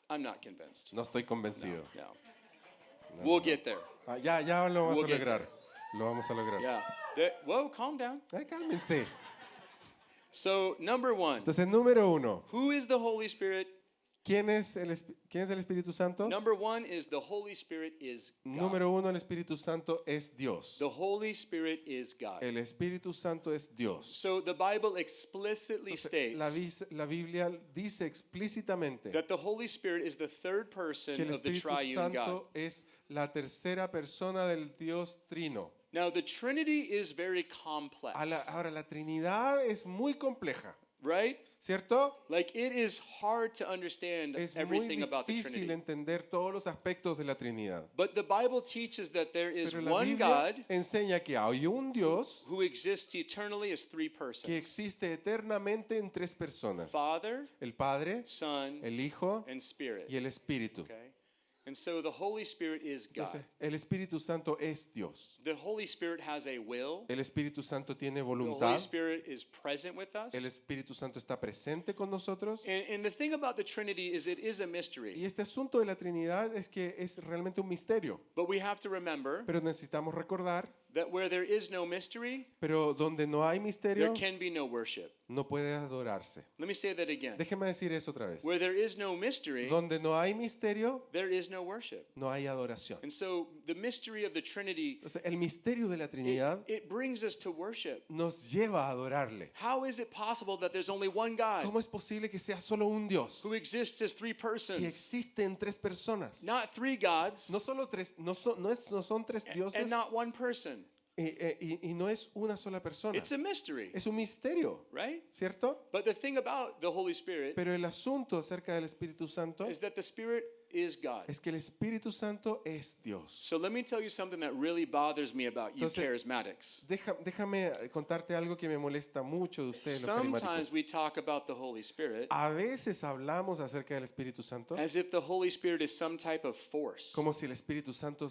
C: I'm not convinced.
B: No estoy convencido.
C: No.
B: No,
C: We'll
B: no.
C: get there.
B: Ya lo vamos
C: We'll
B: a
C: get
B: lograr. Lo vamos a lograr.
C: Yeah. Whoa, calm down.
B: Ay, cálmense.
C: So, number one,
B: Entonces, número 1.
C: who is the Holy Spirit?
B: ¿Quién es el Espíritu Santo?
C: Number one is the Holy Spirit is God.
B: Número 1, el Espíritu Santo es Dios.
C: The Holy Spirit is God.
B: El Espíritu Santo es Dios.
C: So the Bible explicitly
B: Entonces,
C: states
B: la Biblia dice explícitamente
C: that the Holy Spirit is the third
B: que
C: person
B: el
C: of the
B: Espíritu
C: triune God.
B: Santo es la tercera persona del Dios Trino.
C: Now the Trinity is very complex,
B: Ahora, la Trinidad es muy compleja,
C: right?
B: ¿cierto?
C: Like it is hard to understand
B: Es muy
C: everything about the
B: difícil
C: Trinity.
B: entender todos los aspectos de la Trinidad.
C: But the Bible teaches that there is
B: Pero la
C: one
B: Biblia
C: God
B: enseña que hay un Dios
C: who exists eternally as three
B: que
C: persons:
B: existe eternamente en tres personas.
C: Father,
B: El Padre,
C: Son,
B: el Hijo
C: and Spirit.
B: y el Espíritu.
C: Okay? And so the Holy Spirit is God.
B: Entonces, el Espíritu Santo es Dios.
C: The Holy Spirit has a will.
B: El Espíritu Santo tiene
C: The Holy
B: voluntad.
C: Spirit is present with us.
B: El Espíritu Santo está presente con nosotros.
C: And the thing about the Trinity is it is a
B: Y
C: mystery.
B: este asunto de la Trinidad es que es realmente un misterio.
C: But we have to remember
B: Pero necesitamos recordar,
C: that where there is no mystery,
B: pero donde no hay
C: there
B: misterio,
C: can be no worship.
B: no puede adorarse.
C: Let me say that again.
B: Déjeme decir eso otra vez.
C: Where there is no mystery,
B: Donde no hay misterio,
C: there is no worship.
B: no hay adoración.
C: And so the mystery of the Trinity,
B: Entonces, el misterio de la Trinidad
C: it brings us to worship.
B: nos lleva a adorarle.
C: How is it possible that there's only one God
B: ¿Cómo es posible que sea solo un Dios
C: who exists as three
B: que
C: persons?
B: existe en tres personas?
C: Not three gods
B: No solo tres, no son tres dioses
C: and not one person.
B: y no es una sola persona.
C: It's a mystery,
B: Es un misterio,
C: right?
B: ¿cierto?
C: But the thing about the Holy Spirit
B: Pero el asunto acerca del Espíritu Santo
C: is that the Spirit is God.
B: es que el Espíritu Santo es Dios.
C: So let me tell you something that really bothers me about you
B: Entonces,
C: charismatics.
B: Déjame contarte algo que me molesta mucho de ustedes, los
C: Sometimes
B: carismáticos.
C: we talk about the Holy Spirit
B: A veces hablamos acerca del Espíritu Santo
C: as if the Holy Spirit is some type of force.
B: como si el Espíritu Santo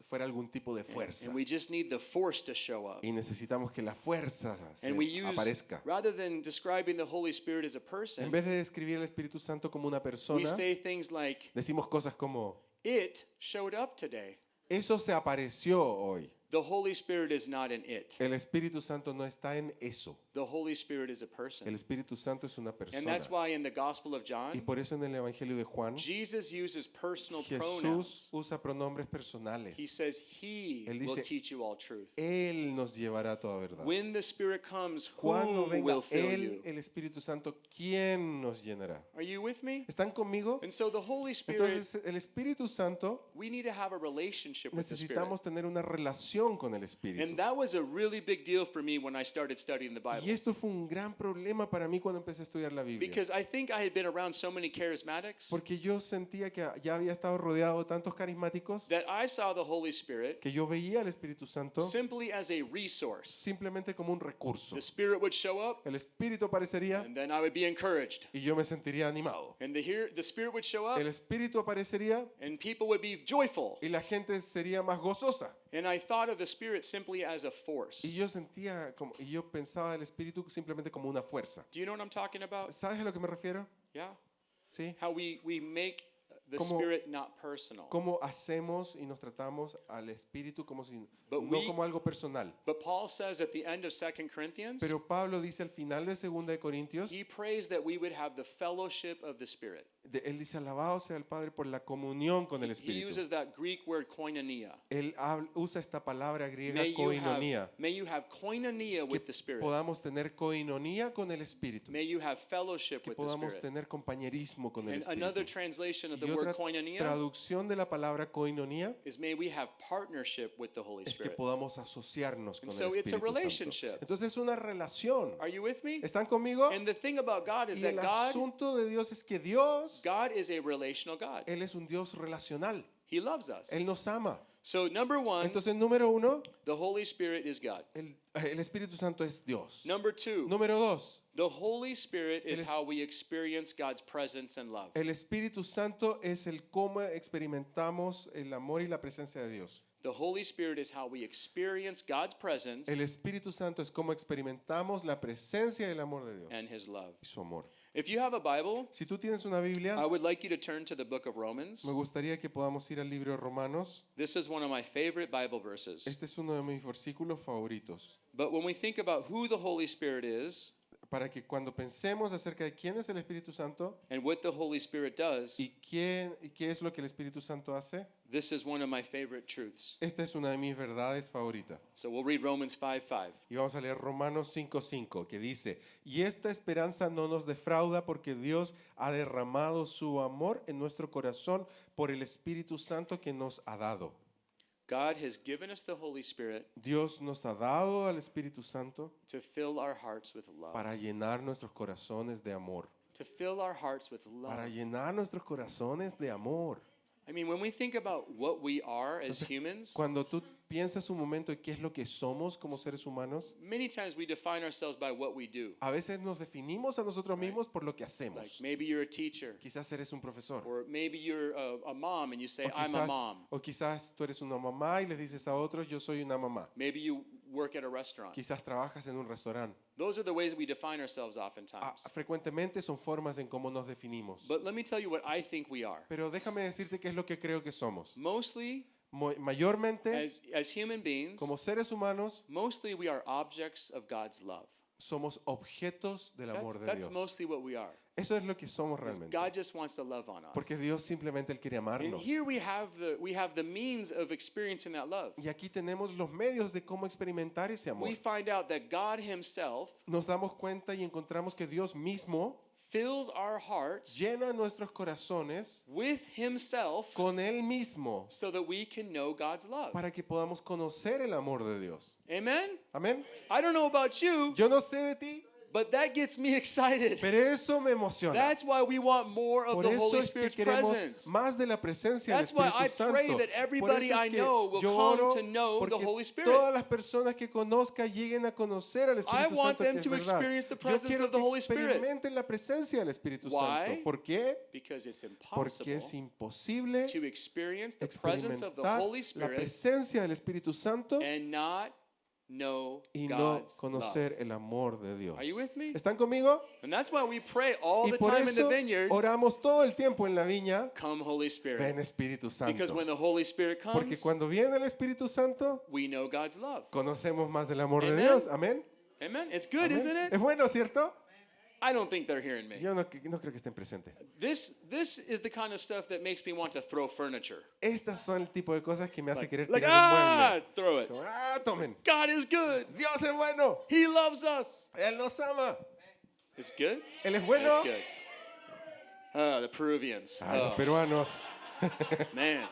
B: fuera algún tipo de fuerza.
C: And we just need the force to show up.
B: Y necesitamos que la fuerza
C: And we use,
B: aparezca.
C: rather than describing the Holy Spirit as a
B: En
C: person,
B: vez de describir el Espíritu Santo como una
C: we
B: persona,
C: say things like,
B: decimos cosas como,
C: it showed up today.
B: eso se apareció hoy.
C: The Holy Spirit is not an it.
B: El Espíritu Santo no está en eso.
C: The Holy Spirit is a
B: El
C: person.
B: Espíritu Santo es una
C: And
B: persona.
C: that's why in the Gospel of
B: Y
C: John,
B: por eso en el Evangelio de Juan,
C: Jesus uses personal
B: Jesús
C: pronouns.
B: usa pronombres personales.
C: He says, He
B: Él
C: will
B: dice,
C: teach you all truth.
B: Él nos llevará a toda verdad.
C: When the Spirit comes,
B: Cuando
C: who
B: venga
C: will fill
B: Él,
C: you?
B: el Espíritu Santo, ¿quién nos llenará?
C: Are you with me?
B: ¿Están conmigo?
C: And so the Holy Spirit,
B: Entonces, el Espíritu Santo,
C: we need to have a relationship with the Spirit.
B: necesitamos tener una relación con el Espíritu.
C: And that was a really big deal for me when I started studying the Bible.
B: Y esto fue un gran problema para mí cuando empecé a estudiar la Biblia.
C: Because I think I had been around so many charismatics
B: Porque yo sentía que ya había estado rodeado de tantos carismáticos
C: that I saw the Holy Spirit
B: que yo veía al Espíritu Santo
C: simply as a resource.
B: simplemente como un recurso.
C: The Spirit would show up,
B: El Espíritu aparecería
C: and then I would be encouraged.
B: y yo me sentiría animado.
C: And the Spirit would show up,
B: El Espíritu aparecería
C: and people would be joyful.
B: y la gente sería más gozosa.
C: And I thought of the Spirit simply as a force.
B: Y yo pensaba del Espíritu simplemente como una fuerza.
C: Do you know what I'm talking about?
B: ¿Sabes a lo que me refiero?
C: Yeah.
B: ¿Sí?
C: How we make the
B: Como-
C: Spirit not personal.
B: Cómo hacemos y nos tratamos al Espíritu como si
C: But
B: no
C: we-
B: como algo personal.
C: But Paul says at the end of 2 Corinthians,
B: Pero Pablo dice al final de 2 de Corintios,
C: he prays that we would have the fellowship of the Spirit.
B: él dice alabado sea el Padre por la comunión con el
C: He
B: Espíritu.
C: uses that Greek word koinonia.
B: Él usa esta palabra griega
C: May
B: koinonía.
C: you have koinonia with the
B: Que
C: Spirit.
B: podamos tener koinonía con el Espíritu.
C: May you have fellowship
B: Que
C: with the
B: podamos
C: Spirit.
B: tener compañerismo con el
C: And another
B: Espíritu.
C: translation of
B: Y
C: the word
B: otra
C: koinonia
B: traducción de la palabra koinonía
C: is may we have partnership with the Holy
B: es que
C: Spirit.
B: podamos asociarnos con
C: And
B: el
C: so it's a
B: Espíritu
C: relationship.
B: Santo. Entonces es una relación.
C: Are you with me?
B: ¿Están conmigo?
C: And the thing about God is
B: Y
C: that
B: el asunto de Dios es que Dios,
C: God is a relational God.
B: Él es un Dios relacional.
C: He loves us.
B: Él nos ama.
C: So number one,
B: Entonces, número uno,
C: the Holy Spirit is God.
B: el Espíritu Santo es Dios.
C: Number two,
B: Número dos,
C: the Holy Spirit is
B: El es-
C: how we experience God's presence and love.
B: el Espíritu Santo es el cómo experimentamos el amor y la presencia de Dios.
C: The Holy Spirit is how we experience God's presence
B: El Espíritu Santo es cómo experimentamos la presencia y el amor de Dios
C: and His love.
B: y su amor.
C: If you have a Bible,
B: Si tú tienes una Biblia,
C: I would like you to turn to the book of Romans.
B: me gustaría que podamos ir al libro de Romanos.
C: This is one of my favorite Bible verses.
B: Este es uno de mis versículos favoritos.
C: But when we think about who the Holy Spirit is
B: Para que cuando pensemos acerca de quién es el Espíritu Santo
C: and what the Holy Spirit does,
B: y qué es lo que el Espíritu Santo hace,
C: this is one of my favorite truths.
B: esta es una de mis verdades favoritas.
C: So we'll read Romans 5:5.
B: Y vamos a leer Romanos 5:5, que dice, y esta esperanza no nos defrauda porque Dios ha derramado su amor en nuestro corazón por el Espíritu Santo que nos ha dado.
C: God has given us the Holy Spirit
B: Dios nos ha dado al Espíritu Santo
C: to fill our hearts with love.
B: para llenar nuestros corazones de amor.
C: To fill our hearts with
B: Para
C: love.
B: llenar nuestros corazones de amor.
C: I mean, when we think about what we are as
B: Entonces,
C: humans,
B: Cuando tú piensas un momento en qué es lo que somos como seres humanos,
C: many times we define ourselves by what we do.
B: a veces nos definimos a nosotros mismos por lo que
C: Like
B: hacemos.
C: maybe you're a teacher,
B: Quizás eres un profesor.
C: or maybe you're a mom and you say,
B: O
C: I'm a
B: quizás,
C: mom.
B: o quizás tú eres una mamá y les dices a otros, yo soy una mamá.
C: Maybe you work at a restaurant.
B: Quizás trabajas en un restaurante.
C: Those are the ways we define ourselves
B: Ah,
C: oftentimes.
B: frecuentemente son formas en cómo nos definimos.
C: But let me tell you what I think we are.
B: Pero déjame decirte qué es lo que creo que somos.
C: Mostly,
B: Mayormente,
C: as human beings,
B: como seres humanos,
C: mostly we are objects of God's love.
B: somos objetos del amor de
C: That's
B: Dios.
C: mostly what we are.
B: Eso es lo que somos
C: Because
B: realmente.
C: God just wants to love on us.
B: Porque Dios simplemente Él quiere
C: And
B: amarnos.
C: here we have the means of experiencing that love.
B: Y aquí tenemos los medios de cómo experimentar ese amor.
C: We find out that God Himself
B: Nos damos cuenta y encontramos que Dios mismo
C: fills our hearts
B: llena nuestros corazones
C: with Himself
B: con Él mismo
C: so that we can know God's love.
B: para que podamos conocer el amor de Dios.
C: Amen?
B: Amén.
C: I don't know about you,
B: Yo no sé de ti,
C: but that gets me excited.
B: pero eso me emociona.
C: That's why we want more of
B: Por
C: the
B: eso
C: Holy
B: es que
C: Spirit's
B: queremos
C: presence.
B: más de la presencia del
C: That's why I
B: Espíritu
C: pray
B: Santo.
C: that
B: Por
C: everybody
B: eso es
C: I
B: que
C: know will
B: yo
C: come
B: oro
C: to know the
B: porque
C: Holy Spirit.
B: todas las personas que conozca lleguen a conocer al Espíritu
C: want
B: Santo,
C: them
B: que es
C: to
B: verdad.
C: experience the
B: Yo
C: presence
B: quiero
C: of the
B: que
C: Holy Spirit.
B: experimenten la presencia del Espíritu
C: Why?
B: Santo. ¿Por qué?
C: Because it's
B: Porque
C: impossible
B: es imposible
C: to experience the presence of the
B: experimentar
C: Holy
B: la
C: Spirit
B: presencia del Espíritu Santo
C: and not know
B: y no
C: God's love.
B: conocer el amor de Dios.
C: Are you with me?
B: ¿Están conmigo?
C: And that's why we pray all
B: Y
C: the
B: por
C: time in the
B: eso
C: vineyard,
B: oramos todo el tiempo en la viña,
C: come Holy Spirit.
B: ven Espíritu
C: Because
B: Santo.
C: when the Holy Spirit
B: Porque
C: comes,
B: cuando viene el Espíritu Santo,
C: we know God's love.
B: conocemos más del amor de
C: Amen.
B: Dios. Amén.
C: Amen? It's good,
B: Amén.
C: isn't it?
B: Es bueno, ¿cierto?
C: I don't think they're hearing me.
B: Yo no creo que estén presentes.
C: This is the kind of stuff that makes me want to throw furniture.
B: Estas son el tipo de cosas que me hace querer
C: Like,
B: tirar un
C: ah,
B: mueble.
C: throw it.
B: Como, tomen.
C: God is good.
B: Dios es bueno.
C: He loves us.
B: Él nos ama.
C: It's good.
B: Él es bueno.
C: It's good. The Peruvians.
B: Los
C: Oh,
B: peruanos.
C: man.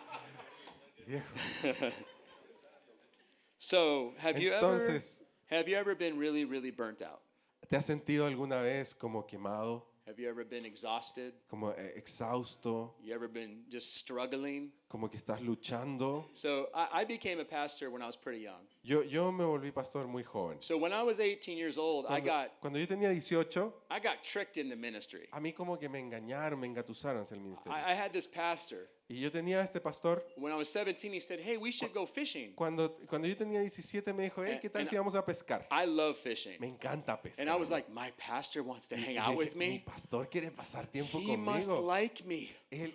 B: Viejo.
C: So, have you
B: Entonces,
C: ever been really, really burnt out?
B: ¿te has sentido alguna vez como quemado,
C: Have you ever been exhausted?
B: como exhausto,
C: You ever been just struggling?
B: como que estás luchando?
C: So I became a pastor when I was pretty young.
B: Yo me volví pastor muy joven.
C: So when I was 18 years old,
B: Cuando yo tenía 18,
C: I got tricked into ministry.
B: a mí como que me engañaron, me engatusaron hacia el ministerio.
C: I had this pastor.
B: Y yo tenía a este pastor,
C: When I was 17, he said, "Hey, we should go fishing."
B: cuando yo tenía 17 me dijo, hey, ¿qué tal
C: And
B: si vamos a pescar?
C: I love fishing.
B: Me encanta pescar.
C: And I was like, "My pastor wants to hang
B: Y
C: out
B: dije,
C: with
B: mi
C: me.
B: pastor quiere pasar tiempo
C: He must
B: conmigo.
C: like me."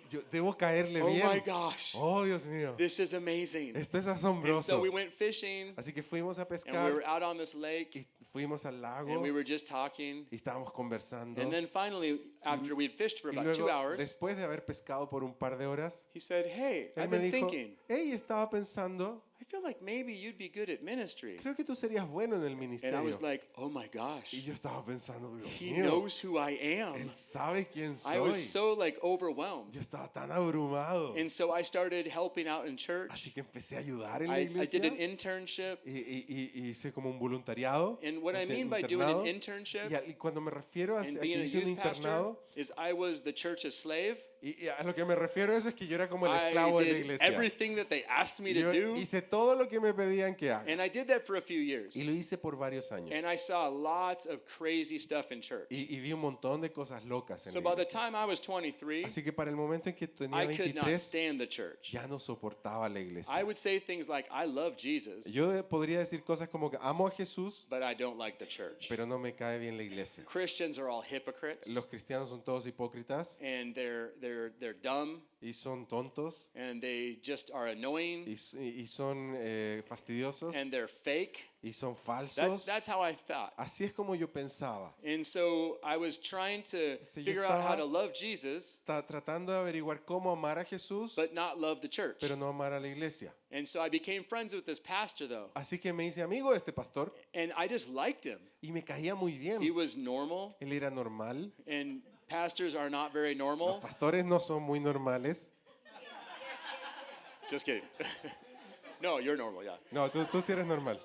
B: Yo debo caerle
C: Oh
B: bien.
C: my gosh.
B: Oh, Dios mío.
C: This is amazing.
B: Esto es
C: And
B: asombroso.
C: so we went fishing,
B: Así que fuimos a
C: and we
B: pescar
C: were out on this lake,
B: y fuimos al lago
C: and we were just talking.
B: y estábamos conversando.
C: And then finally, after we'd fished for
B: Y
C: about 2
B: luego,
C: hours,
B: después de haber pescado por un par de horas,
C: he said, "Hey,
B: él
C: I've
B: me
C: been
B: dijo,
C: thinking.
B: hey, estaba pensando,
C: I feel like maybe you'd be good at ministry."
B: creo que tú serías bueno en el
C: And I
B: ministerio.
C: was like, "Oh my
B: Y
C: gosh,
B: yo estaba pensando, Dios
C: he
B: mío,
C: knows who I am."
B: él sabe quién
C: I was
B: soy.
C: so like overwhelmed.
B: Yo estaba tan abrumado.
C: And so I started helping out in church.
B: Así que empecé a ayudar en la
C: I
B: iglesia.
C: did an internship.
B: Y hice como un voluntariado.
C: And what I
B: este,
C: mean by doing
B: internado.
C: an internship
B: Y cuando me refiero a
C: and
B: que
C: being a
B: hice un
C: youth pastor
B: internado,
C: is I was the church's slave.
B: Y a lo que me refiero a eso es que yo era como el
C: I
B: esclavo de la
C: did
B: iglesia.
C: everything that they asked me to
B: Yo
C: do,
B: hice todo lo que me pedían que haga.
C: and I did that for a few years.
B: Y lo hice por varios años.
C: And I saw lots of crazy stuff in church.
B: Y vi un montón de cosas locas en
C: So
B: la
C: by the
B: iglesia.
C: time I was 23,
B: Así que para el momento en que tenía
C: I could not
B: 23,
C: stand the church.
B: ya no soportaba la
C: I
B: iglesia.
C: would say things like, I love Jesus,
B: Podría decir cosas como que amo a Jesús,
C: but I don't like the church.
B: pero no me cae bien la iglesia.
C: Christians are all hypocrites,
B: Los cristianos son todos hipócritas
C: and they're dumb,
B: y son tontos
C: and they just are annoying,
B: y son fastidiosos
C: and they're fake.
B: y son falsos.
C: That's how I thought.
B: Así es como yo pensaba.
C: And so I was trying to
B: Entonces, yo
C: figure out how
B: estaba-
C: to love Jesus,
B: Está tratando de averiguar cómo amar a Jesús,
C: but not love the church.
B: pero no amar a la iglesia.
C: And so I became friends with this pastor, though,
B: Así que me hice amigo de este pastor
C: and I just liked him.
B: y me caía muy bien.
C: He was normal,
B: Él era normal.
C: and pastors are not very
B: Los
C: normal.
B: pastores no son muy normales.
C: Just kidding. No, you're normal, yeah.
B: No, tú sí eres normal.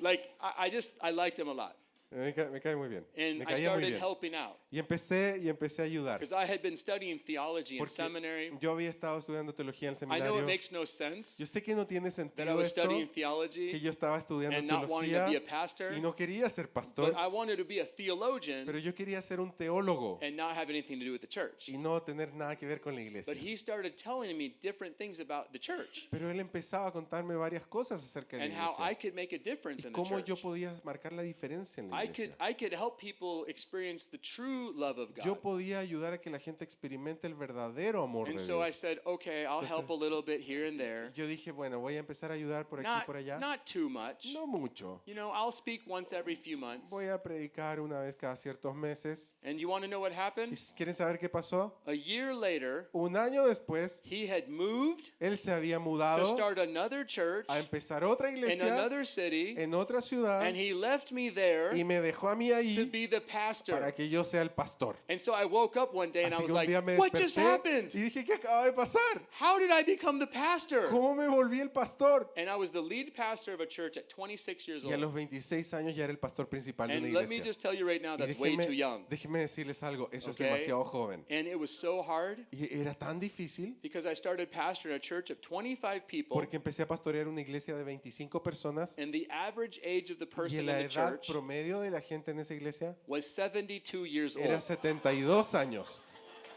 C: Like, I liked him a lot.
B: Me cae muy bien.
C: And
B: Me
C: I
B: caía muy
C: started
B: bien.
C: helping out
B: Y empecé a ayudar.
C: because I had been studying theology in
B: Porque
C: seminary.
B: yo había estado estudiando teología en el
C: I know it
B: seminario.
C: makes no sense
B: Yo sé que no tiene
C: that I
B: sentido
C: was
B: esto,
C: studying
B: que
C: theology
B: yo estaba estudiando
C: and not wanting to
B: teología
C: be a pastor,
B: y no quería ser pastor,
C: but I wanted to be a theologian
B: pero yo quería ser un teólogo
C: and not have anything to do with the church.
B: y no tener nada que ver con la iglesia.
C: But he started telling me different things about the church
B: Pero él empezaba a contarme varias cosas acerca de la
C: and how I
B: iglesia.
C: could make a difference
B: Y
C: in the
B: cómo yo
C: church.
B: podía marcar la diferencia en la iglesia.
C: I could help people experience the true love of
B: Yo
C: God.
B: podía ayudar a que la gente experimente el verdadero amor de
C: And so I
B: Dios.
C: said, okay, I'll help a little bit here and there.
B: Yo dije, bueno, voy a empezar a ayudar por aquí y por allá.
C: Not too much.
B: No mucho.
C: You know, I'll speak once every few months.
B: Voy a predicar una vez cada ciertos meses.
C: And you want to know what
B: ¿Y
C: happened?
B: quieren saber qué pasó?
C: A year later,
B: Un año después,
C: he had moved
B: él se había
C: to
B: mudado
C: start another church
B: a empezar otra
C: in
B: iglesia
C: another city,
B: en otra ciudad
C: and he left me there
B: y me dejó a mí
C: to
B: ahí
C: be the pastor.
B: para que yo sea el pastor.
C: And so I woke up one day and I
B: Así
C: was
B: que un
C: like,
B: día me
C: what just
B: desperté
C: happened?
B: y dije, ¿qué acaba de pasar?
C: How did I become the pastor?
B: ¿Cómo me volví el pastor?
C: And I was the lead pastor of a church at 26 years
B: Y a
C: old.
B: los 26 años ya era el pastor principal de una
C: And let me
B: iglesia.
C: just tell you right now,
B: Y
C: that's way too young.
B: déjeme decirles algo, eso
C: Okay?
B: es demasiado joven.
C: And it was so hard
B: Y era tan difícil
C: because I started pastoring a church of 25 people,
B: porque empecé a pastorear una iglesia de 25 personas
C: and the average age of the
B: y
C: person in
B: la
C: the
B: edad
C: church
B: promedio de la gente en esa iglesia
C: was 72 years
B: era
C: old.
B: 72 años.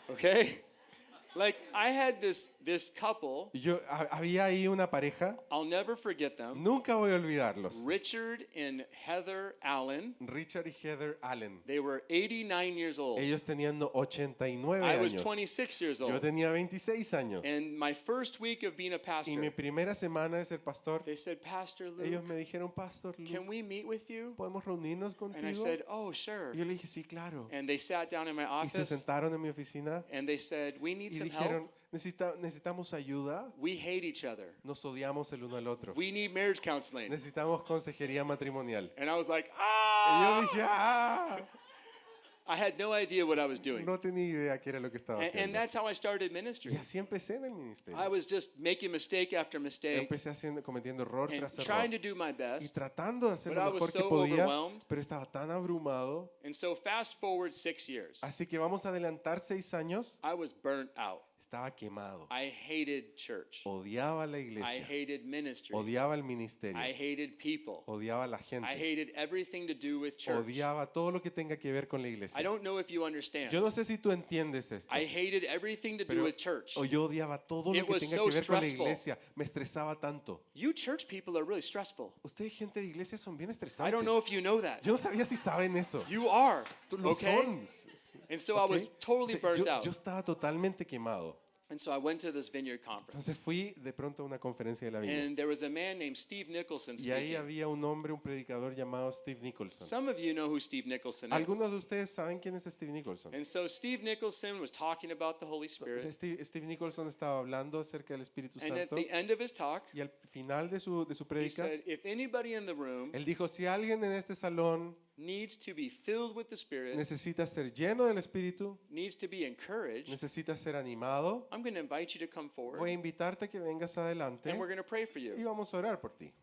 C: Okay? Like, I had this couple,
B: Había ahí una pareja,
C: I'll never forget them,
B: nunca voy a olvidarlos.
C: Richard and Heather Allen.
B: Richard y Heather Allen.
C: They were 89 years old.
B: Ellos tenían 89
C: I was
B: años.
C: 26 years
B: Yo
C: old.
B: tenía 26 años.
C: And my first week of being a
B: Y mi
C: pastor,
B: primera semana de ser pastor,
C: they said, Pastor
B: ellos
C: Luke,
B: me dijeron, Pastor
C: can
B: Luke,
C: we meet with you?
B: ¿podemos reunirnos
C: And I
B: contigo?
C: said, oh, sure.
B: Y yo le dije, sí, claro.
C: And they sat down in my
B: Y se
C: office
B: sentaron en mi oficina
C: and they said, we need
B: y
C: some
B: dijeron,
C: help.
B: necesitamos ayuda,
C: We hate each other.
B: nos odiamos el uno al otro.
C: We need marriage counseling.
B: Necesitamos consejería matrimonial.
C: And I was like,
B: Y yo
C: ah!
B: dije, ah,
C: I had no idea what I was doing.
B: no tenía idea qué era lo que estaba
C: And
B: haciendo.
C: that's how I started ministry.
B: Y así empecé en el ministerio.
C: I was just making mistake after mistake
B: Empecé cometiendo error
C: and
B: tras
C: trying
B: error.
C: to do my
B: Y
C: best.
B: tratando de hacer
C: But I
B: lo
C: was
B: mejor que
C: so
B: podía,
C: overwhelmed.
B: pero estaba tan abrumado.
C: And so fast forward 6 years,
B: Así que vamos a adelantar 6 años.
C: I was burnt out.
B: Estaba quemado.
C: I hated church.
B: Odiaba la
C: I
B: iglesia.
C: hated ministry.
B: Odiaba el ministerio.
C: I hated people.
B: Odiaba a la
C: I
B: gente.
C: hated everything to do with church.
B: Odiaba todo lo que tenga que ver con la
C: I
B: iglesia.
C: don't know if you understand.
B: Yo no sé si tú entiendes esto.
C: I hated everything to do
B: Pero
C: with church.
B: o yo odiaba todo lo
C: It
B: que
C: was
B: tenga
C: so
B: que ver con la
C: stressful.
B: iglesia. Me estresaba tanto.
C: You church people are really stressful.
B: Ustedes, gente de iglesia, son bien
C: I
B: estresantes.
C: don't know if you know that.
B: Yo no sabía si saben eso.
C: You are.
B: Lo
C: Okay?
B: son.
C: And so I
B: ¿Ok?
C: was totally
B: O sea,
C: burnt
B: yo
C: out.
B: estaba totalmente quemado.
C: And so I went to this vineyard
B: Entonces
C: conference.
B: fui de pronto a una conferencia de la viña.
C: And there was a man named Steve Nicholson
B: Y ahí
C: speaking.
B: había un hombre, un predicador llamado Steve Nicholson.
C: Some of you know who Steve Nicholson is.
B: Algunos de ustedes saben quién es Steve Nicholson.
C: And so Steve Nicholson was talking about the Holy Spirit.
B: Steve Nicholson estaba hablando acerca del Espíritu
C: And at
B: Santo
C: the end of his talk,
B: y al final de su
C: he
B: prédica,
C: said, if anybody in the room
B: él dijo, si alguien en este salón
C: needs to be filled with the Spirit,
B: necesita ser lleno del Espíritu,
C: needs to be encouraged,
B: necesita ser animado,
C: I'm going to invite you to come
B: voy a
C: forward
B: invitarte a que vengas adelante
C: and we're going to pray for
B: y
C: you.
B: vamos a orar por ti.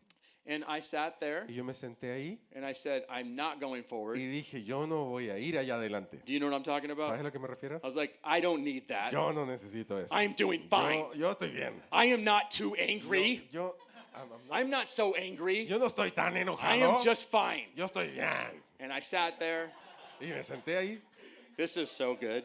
C: And I sat there
B: Y yo me senté ahí
C: and I said, I'm not going forward.
B: y dije, yo no voy a ir allá adelante.
C: Do you know what I'm talking
B: ¿Sabes a
C: about?
B: lo que me refiero?
C: I was like, I don't need that.
B: Yo no necesito eso.
C: I'm doing fine.
B: Yo estoy bien.
C: I am not too angry. I'm not so angry.
B: Yo no estoy tan
C: I
B: enojado.
C: am just fine.
B: Yo estoy bien.
C: And I sat there.
B: Y me senté ahí
C: This is so good.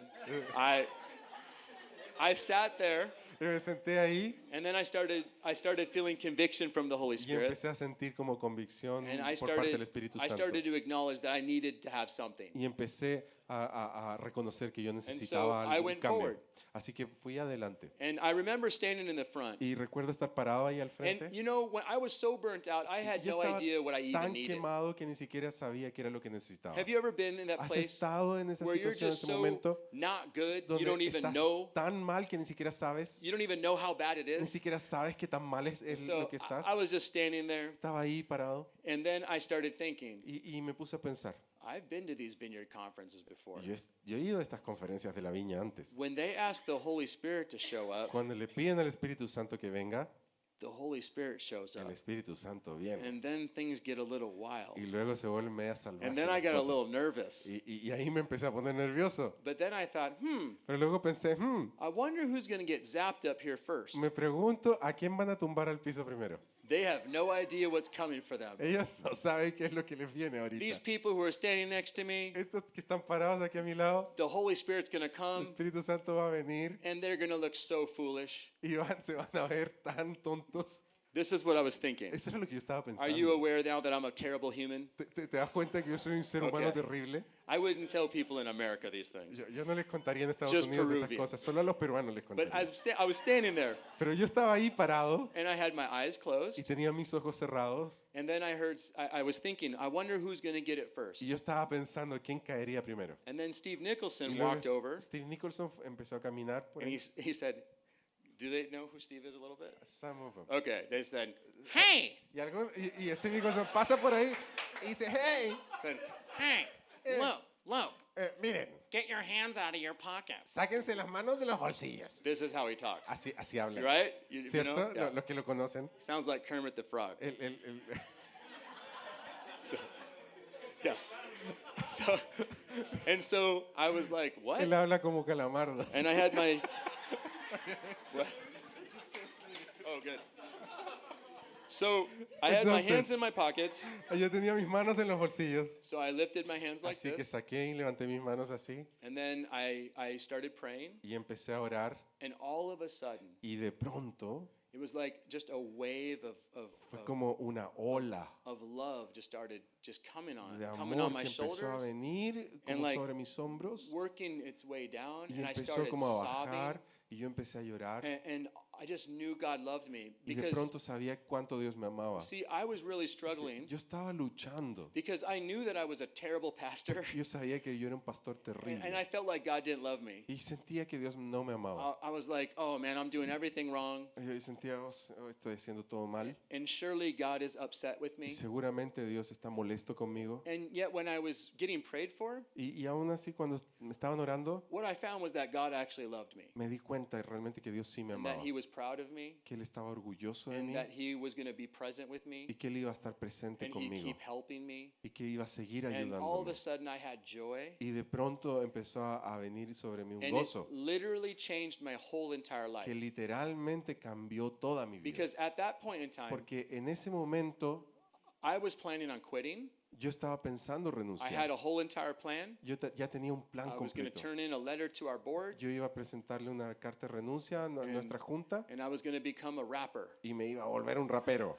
C: I sat there,
B: y me senté ahí
C: and then I started feling conviction from the Holy
B: y
C: Spirit.
B: empecé a sentir como convicción
C: And I
B: por parte del Espíritu Santo.
C: started to acknowledge that I needed to have something.
B: Y empecé a reconocer que yo necesitaba
C: I
B: algún
C: went
B: cambio.
C: forward.
B: Así que fui adelante.
C: And I remember standing in the front.
B: Y recuerdo estar parado ahí al frente.
C: And you know, when I was so burnt out, I had
B: Yo
C: no
B: estaba
C: idea what I even
B: tan
C: needed.
B: quemado que ni siquiera sabía qué era lo que necesitaba.
C: Have you ever been in that
B: ¿Has
C: place
B: estado en esa
C: where you're
B: situación, en
C: just
B: ese
C: so
B: momento,
C: not good, you
B: donde
C: don't even
B: estás
C: know,
B: tan mal que ni siquiera sabes,
C: you don't even know how bad it
B: ni
C: is?
B: siquiera sabes qué tan mal es
C: So
B: lo que estás?
C: I was just standing there,
B: Estaba ahí parado
C: and then I started thinking,
B: y me puse a pensar.
C: I've been to these vineyard conferences before.
B: Yo he ido a estas conferencias de la viña antes.
C: When they ask the Holy Spirit to show up,
B: Cuando le piden al Espíritu Santo que venga,
C: the Holy Spirit shows
B: el
C: up.
B: Espíritu Santo viene.
C: And then things get a little wild.
B: Y luego se vuelve media salvaje.
C: And then I
B: las
C: got a
B: cosas.
C: little nervous.
B: Y ahí me empecé a poner nervioso.
C: But then I thought,
B: Pero luego pensé,
C: I wonder who's going to get zapped up here first.
B: me pregunto a quién van a tumbar al piso primero.
C: They have no idea what's coming for them.
B: Ellos no saben qué es lo que les viene ahorita.
C: These people who are standing next to me,
B: Estos que están parados aquí a mi lado,
C: the Holy Spirit's going to
B: el
C: come
B: Espíritu Santo va a venir
C: and they're going to look so foolish.
B: y se van a ver tan tontos.
C: This is what I was thinking.
B: Eso era lo que yo estaba
C: Are you
B: pensando.
C: aware now that I'm a terrible human?
B: ¿Te das cuenta que yo soy un ser humano
C: Okay.
B: terrible?
C: I wouldn't tell people in America these things.
B: Yo no les contaría en Estados
C: Just
B: Unidos estas
C: Peruvians.
B: cosas, solo a los peruanos les
C: But
B: contaría.
C: I was standing there
B: Pero yo estaba ahí parado
C: and I had my eyes
B: y
C: closed.
B: tenía mis ojos cerrados
C: And then I was thinking, I wonder who's going to get it first.
B: y yo estaba pensando quién caería primero.
C: And then Steve
B: Y
C: Nicholson
B: luego
C: walked over
B: Steve Nicholson empezó a caminar por
C: and
B: ahí.
C: he said, do they know who Steve is a little bit?
B: Some of them.
C: Okay, they said, hey,
B: Y Steve Nicholson pasa por ahí y dice, hey,
C: said, hey, look,
B: miren,
C: get your hands out of your pockets.
B: sáquense las manos de los bolsillos.
C: This is how he talks.
B: Así habla.
C: Right? You
B: ¿Cierto?
C: know? Yeah.
B: Los que lo conocen.
C: Sounds like Kermit the Frog.
B: El-
C: So, yeah. So, and so I was like, what?
B: él habla como calamardo.
C: And I had my. What? Oh, good. So I had my
B: Entonces-
C: hands in my pockets.
B: Yo tenía mis manos en los bolsillos.
C: So I lifted my hands like
B: Así que
C: this.
B: saqué y levanté mis manos así
C: And then I started praying.
B: y empecé a orar
C: And all of a sudden,
B: y de pronto
C: it was like just a wave
B: fue como una ola
C: of love just started just coming
B: de
C: on
B: amor
C: my
B: que empezó a
C: shoulders,
B: venir
C: and
B: como
C: like
B: sobre mis hombros
C: working its way down.
B: y
C: And I
B: empezó
C: started
B: como a
C: sobbing.
B: bajar y yo empecé a llorar
C: And I just knew God loved me
B: y de
C: because,
B: pronto sabía cuánto Dios me amaba.
C: see, I was really struggling
B: Yo estaba luchando.
C: because I knew that I was a terrible pastor,
B: Yo sabía que yo era un pastor
C: and I
B: terrible
C: felt like God didn't love me.
B: y sentía que Dios no me amaba.
C: I was like, oh man, I'm doing everything wrong,
B: Yo sentía, estoy haciendo todo mal
C: and surely God is upset with
B: y
C: me.
B: seguramente Dios está molesto conmigo.
C: And yet, when I was getting prayed for,
B: Y aún así cuando me estaban orando,
C: what I found was that God actually loved me,
B: me di cuenta realmente que Dios sí me
C: and that
B: amaba,
C: He was proud of me,
B: que Él estaba orgulloso de
C: and
B: mí
C: that He was going to be present with
B: y
C: me,
B: que Él iba a estar presente
C: and He'd
B: conmigo
C: keep helping me.
B: y que iba a seguir
C: And all of
B: ayudándome.
C: a sudden, I had joy,
B: Y de pronto empezó a venir sobre mí un
C: and it
B: gozo
C: literally changed my whole entire life.
B: que literalmente cambió toda mi vida.
C: Because at that point in time,
B: Porque en ese momento
C: I was planning on quitting.
B: yo estaba pensando
C: I had
B: renunciar.
C: a whole entire plan.
B: Yo ya tenía un plan
C: I was going to
B: completo.
C: turn in a letter to our board,
B: Yo iba a presentarle una carta de renuncia a nuestra junta
C: and I was going to become a rapper.
B: y me iba a volver un rapero.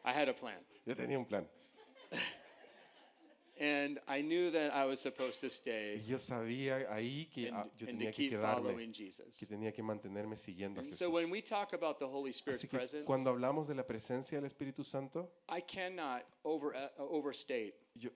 C: I had a plan.
B: Yo tenía un plan.
C: And I knew that I was supposed to stay
B: Y yo sabía ahí que
C: and,
B: yo
C: and to
B: tenía que
C: keep
B: quedarme,
C: following Jesus.
B: que tenía que mantenerme siguiendo a
C: And
B: Jesús.
C: so when we talk about the Holy Spirit's
B: Así que
C: presence,
B: cuando hablamos de la presencia del Espíritu Santo,
C: I cannot overstate.
B: yo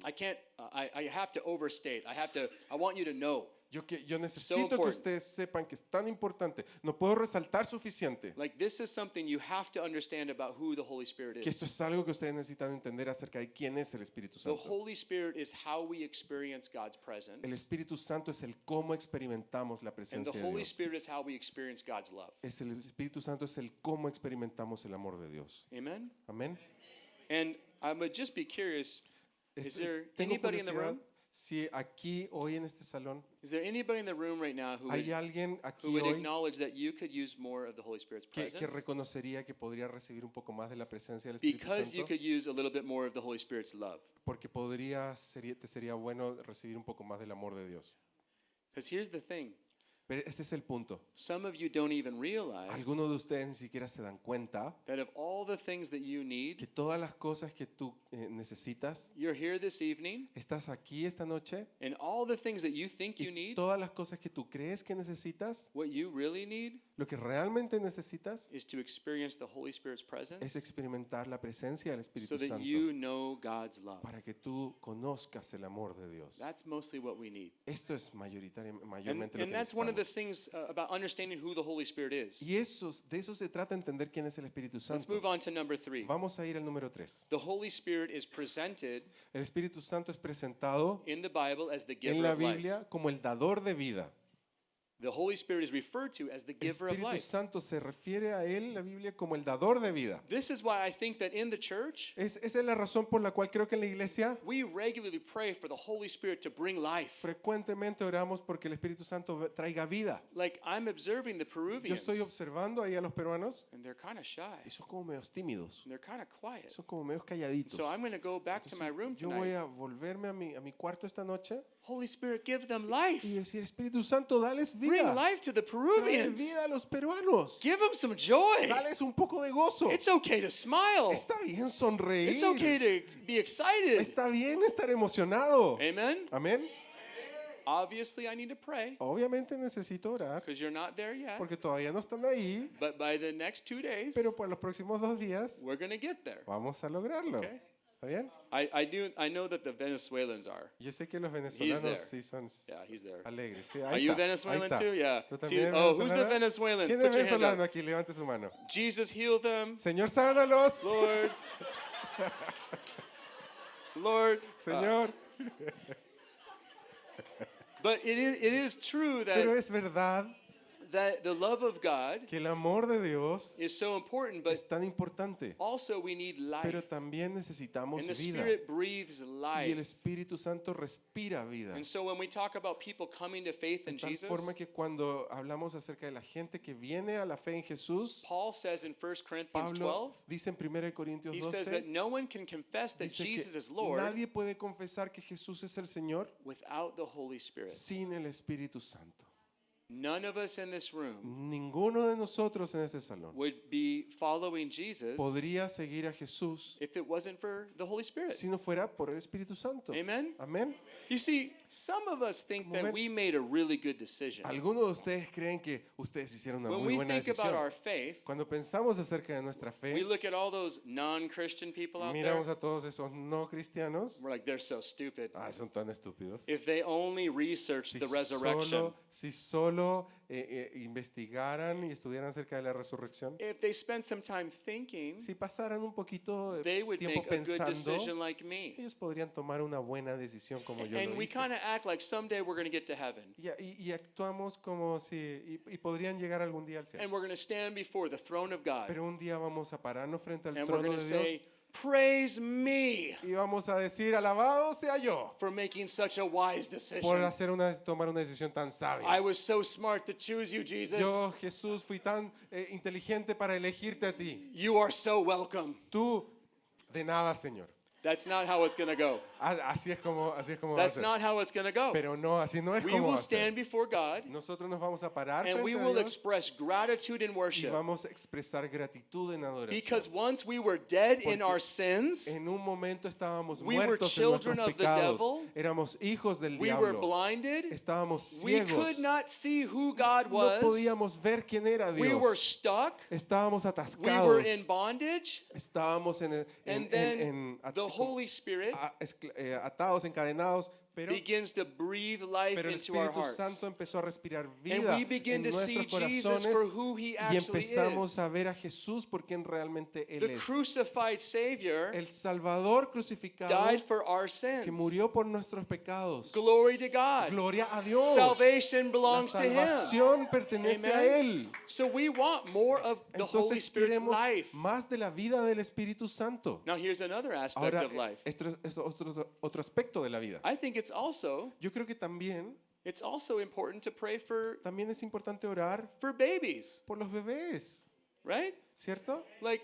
C: I can't. I have to overstate. I want you to know
B: Yo necesito que
C: important.
B: ustedes sepan que es tan importante. No puedo resaltar suficiente
C: Like, this is something you have to understand about who the Holy Spirit
B: que esto
C: is.
B: es algo que ustedes necesitan entender acerca de quién es el Espíritu
C: The
B: Santo.
C: Holy Spirit is how we experience God's
B: El
C: presence,
B: Espíritu Santo es el cómo experimentamos la
C: and
B: presencia
C: the
B: de
C: Holy
B: Dios.
C: Spirit is how we experience God's love.
B: El Espíritu Santo es el cómo experimentamos el amor de Dios.
C: Amen?
B: Amén.
C: And I would just be curious, is there
B: Tengo
C: anybody in the
B: curiosidad
C: room?
B: si aquí hoy en este salón
C: Is there anybody in the room right now who
B: hay
C: would,
B: alguien aquí
C: who would
B: hoy
C: acknowledge that you could use more of the Holy Spirit's
B: que
C: presence?
B: reconocería que podría recibir un poco más de la presencia del Espíritu
C: Because you
B: Santo,
C: could use a little bit more of the Holy Spirit's love.
B: porque te sería bueno recibir un poco más del amor de Dios.
C: Because here's the thing.
B: Pero este es el punto.
C: Some of you don't even realize
B: Algunos de ustedes ni siquiera se dan cuenta
C: that of all the things that you need,
B: que todas las cosas que tú necesitas,
C: you're here this evening,
B: estás aquí esta noche,
C: and all the things that you think you
B: y
C: need,
B: todas las cosas que tú crees que necesitas,
C: what you really need
B: lo que realmente necesitas
C: is to experience the Holy Spirit's
B: es
C: presence
B: experimentar la presencia del
C: so
B: Espíritu
C: that
B: Santo
C: you know God's love.
B: para que tú conozcas el amor de Dios.
C: That's mostly what we need.
B: Esto es mayormente lo
C: And
B: que
C: that's one of the
B: necesitamos.
C: things about understanding who the Holy Spirit is.
B: Y de eso se trata, entender quién es el Espíritu
C: Let's
B: Santo.
C: move on to number 3.
B: Vamos a ir al número 3.
C: The Holy Spirit is presented
B: El Espíritu Santo es presentado
C: in the Bible as the
B: en
C: giver
B: la
C: of life.
B: Biblia como el dador de vida.
C: The Holy Spirit is referred to as the
B: El
C: giver of
B: Espíritu
C: life.
B: Santo se refiere a él, la Biblia, como el dador de vida.
C: This is why I think that in the church,
B: Esa es la razón por la cual creo que en la iglesia
C: we regularly pray for the Holy Spirit to bring life.
B: frecuentemente oramos porque el Espíritu Santo traiga vida.
C: Like, I'm observing the
B: Yo
C: Peruvians,
B: estoy observando ahí a los peruanos
C: and they're kind of shy,
B: y son como medios tímidos,
C: and they're kind of quiet.
B: son como medios calladitos.
C: So I'm going to go back to my room
B: Yo voy
C: tonight.
B: a volverme a mi cuarto esta noche
C: Holy Spirit, give them life.
B: y decir, Espíritu Santo, dales
C: Bring
B: vida.
C: life to the
B: Dale
C: Peruvians.
B: vida a los peruanos.
C: Give them some joy.
B: Dales un poco de gozo.
C: It's okay to smile.
B: Está bien sonreír.
C: It's okay to be excited.
B: Está bien estar emocionado.
C: Amen?
B: Amén.
C: Obviously, I need to pray
B: Obviamente necesito orar
C: because you're not there yet.
B: porque todavía no están ahí,
C: But by the next 2 days,
B: pero por los próximos 2 días
C: we're going to get there.
B: vamos a lograrlo.
C: Okay.
B: ¿Está bien?
C: I know that the Venezuelans are.
B: Yo sé que los
C: there.
B: venezolanos sí son
C: Yeah, he's there.
B: alegres. Sí,
C: Are
B: ahí
C: you
B: está, ahí
C: Venezuelan
B: está.
C: too? Yeah.
B: ¿Tú
C: See,
B: también
C: oh, who's the
B: venezolano?
C: Venezuelan?
B: ¿Quién
C: Put
B: es
C: your hand
B: venezolano
C: up.
B: aquí? Levante su mano.
C: Jesus, heal them.
B: Señor, sánalos.
C: Lord. Lord.
B: Señor.
C: But it is true
B: Pero
C: that,
B: es verdad
C: that the love of God
B: que el amor de Dios
C: is so important, but
B: es tan importante.
C: also we need
B: Pero
C: life.
B: también necesitamos
C: And the
B: vida.
C: Spirit breathes
B: Y el
C: life.
B: Espíritu Santo respira vida.
C: And so when we talk about people coming to faith in
B: De tal
C: Jesus,
B: forma que cuando hablamos acerca de la gente que viene a la fe en Jesús,
C: Paul says in 1 Corinthians 12,
B: Pablo dice en 1 Corintios
C: he says that
B: 12,
C: no one can confess that
B: dice
C: Jesus
B: que
C: is Lord
B: nadie puede confesar que Jesús es el Señor
C: without the Holy Spirit.
B: sin el Espíritu Santo.
C: None of us in this room
B: Ninguno de nosotros en este salón
C: would be following Jesus
B: podría seguir a Jesús
C: if it wasn't for the Holy Spirit.
B: si no fuera por el Espíritu Santo.
C: Amen?
B: Amén.
C: You see, some of us think
B: Como
C: that
B: ven,
C: we made a really good decision.
B: Algunos de ustedes creen que ustedes hicieron una
C: When
B: muy
C: we
B: buena
C: think about
B: decisión.
C: our faith,
B: Cuando pensamos acerca de nuestra
C: we
B: fe,
C: look at all those non-Christian people out there.
B: miramos a todos esos no cristianos.
C: We're like, they're so stupid.
B: Son tan estúpidos.
C: If they only researched
B: Si
C: the resurrection,
B: solo investigaran y estudiaran acerca de la resurrección,
C: if they spent some time thinking,
B: si pasaran un poquito de
C: they would
B: tiempo
C: make a good decision
B: pensando,
C: like me.
B: ellos podrían tomar una buena decisión como yo
C: And
B: lo
C: we
B: hice.
C: kind of act like someday we're going to get to heaven.
B: Y actuamos como si, y podrían llegar algún día al cielo.
C: And we're going to stand before the throne of God.
B: Pero un día vamos a pararnos frente al
C: And we're
B: trono
C: going to
B: de Dios
C: say, praise me
B: y vamos a decir, alabado sea yo,
C: for making such a wise
B: por
C: decision.
B: tomar una decisión tan
C: I
B: sabia.
C: was so smart to choose you, Jesus.
B: Yo, Jesús, fui tan inteligente para elegirte a ti.
C: You are so welcome.
B: Tú, de nada, Señor.
C: That's not how it's going to go.
B: Así es como va a
C: That's
B: ser.
C: not how it's going to go.
B: Pero no, así no es
C: We
B: como va
C: will
B: a ser.
C: stand before God
B: Nosotros nos vamos a parar
C: and we
B: frente a
C: will
B: Dios
C: express gratitude and
B: y
C: worship.
B: vamos a expresar gratitud en adoración.
C: Because once we were dead in
B: Porque
C: our sins,
B: En un momento estábamos
C: we were
B: muertos en nuestros
C: children of the
B: pecados.
C: devil.
B: Éramos hijos del
C: we were
B: diablo.
C: blinded.
B: Estábamos
C: We
B: ciegos.
C: could not see who God
B: No
C: was.
B: podíamos ver quién era
C: We were
B: Dios.
C: stuck.
B: Estábamos
C: We
B: atascados.
C: were in bondage.
B: Estábamos
C: And then the Holy Spirit
B: atados, encadenados,
C: begins to breathe life
B: pero el
C: into our
B: Espíritu
C: hearts.
B: Santo empezó a respirar
C: And
B: vida
C: we begin
B: en
C: to see
B: nuestros
C: Jesus
B: corazones
C: for who he
B: y
C: actually
B: empezamos
C: is.
B: a ver a Jesús por quien realmente Él
C: The
B: es.
C: crucified Savior
B: El Salvador crucificado
C: died for our
B: que
C: sins.
B: murió por nuestros pecados.
C: Glory to God.
B: Gloria a Dios.
C: Salvation
B: La
C: belongs to him.
B: salvación pertenece a
C: Amen.
B: Él.
C: So we want more of the Holy
B: Entonces
C: Spirit's
B: queremos
C: life.
B: más de la vida del Espíritu Santo.
C: Now here's another aspect
B: Ahora,
C: of life.
B: esto es otro aspecto de la vida.
C: I think it's also
B: Yo creo que también
C: important to pray
B: es importante orar
C: for babies,
B: por los bebés,
C: right?
B: ¿cierto?
C: Like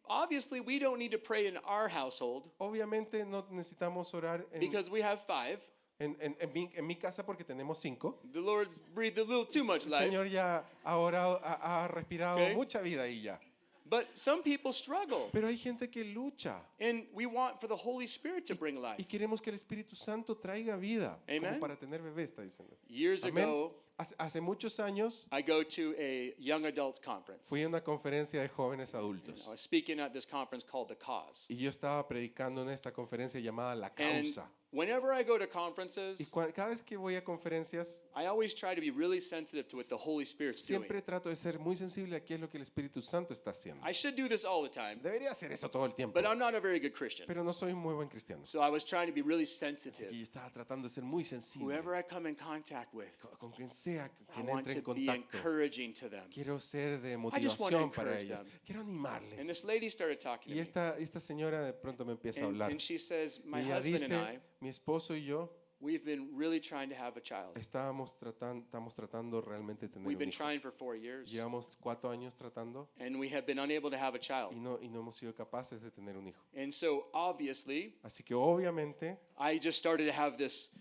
C: obviously we don't need to pray in our household
B: Obviamente no necesitamos orar
C: because we have 5.
B: en mi casa porque tenemos 5.
C: The Lord's breathed a little too much
B: El
C: life.
B: Señor ya ha orado, ha respirado
C: Okay.
B: mucha vida ahí ya.
C: But some people struggle.
B: Pero hay gente que lucha
C: And we want for the Holy Spirit to bring
B: y
C: life.
B: queremos que el Espíritu Santo traiga vida,
C: Amen.
B: como para tener bebés, está diciendo.
C: Years
B: Amén.
C: ago,
B: Hace muchos años
C: I go to a young adults conference.
B: fui a una conferencia de jóvenes adultos
C: I was speaking at this conference called The Cause.
B: y yo estaba predicando en esta conferencia llamada La
C: And
B: Causa.
C: whenever I go to
B: Y
C: conferences,
B: cada vez que voy a conferencias,
C: I always try to be really sensitive to what the Holy Spirit's
B: siempre
C: doing.
B: trato de ser muy sensible a qué es lo que el Espíritu Santo está haciendo.
C: I should do this all the time,
B: Debería hacer eso todo el tiempo,
C: but I'm not a very good Christian.
B: pero no soy un muy buen cristiano.
C: So I was trying to be really
B: Así que
C: sensitive.
B: yo estaba tratando de ser muy sensible
C: Whoever I come in contact with,
B: con quien sea
C: I
B: quien
C: want
B: entre en
C: to be
B: contacto.
C: encouraging to them.
B: Quiero ser de
C: just want to
B: motivación para
C: encourage
B: ellos.
C: them.
B: Quiero
C: And
B: animarles.
C: this lady started talking
B: Y
C: to me.
B: esta señora de pronto me empieza a
C: And,
B: hablar.
C: and she says,
B: Y
C: my
B: ella
C: husband and I,
B: dice, mi esposo y yo
C: we've been really trying to have a child.
B: estamos tratando realmente de tener
C: We've
B: un
C: been
B: hijo.
C: trying for 4 years.
B: Llevamos 4 años tratando
C: And we have been unable to have a child.
B: y no hemos sido capaces de tener un hijo.
C: And so obviously,
B: Así que obviamente
C: I just started to have this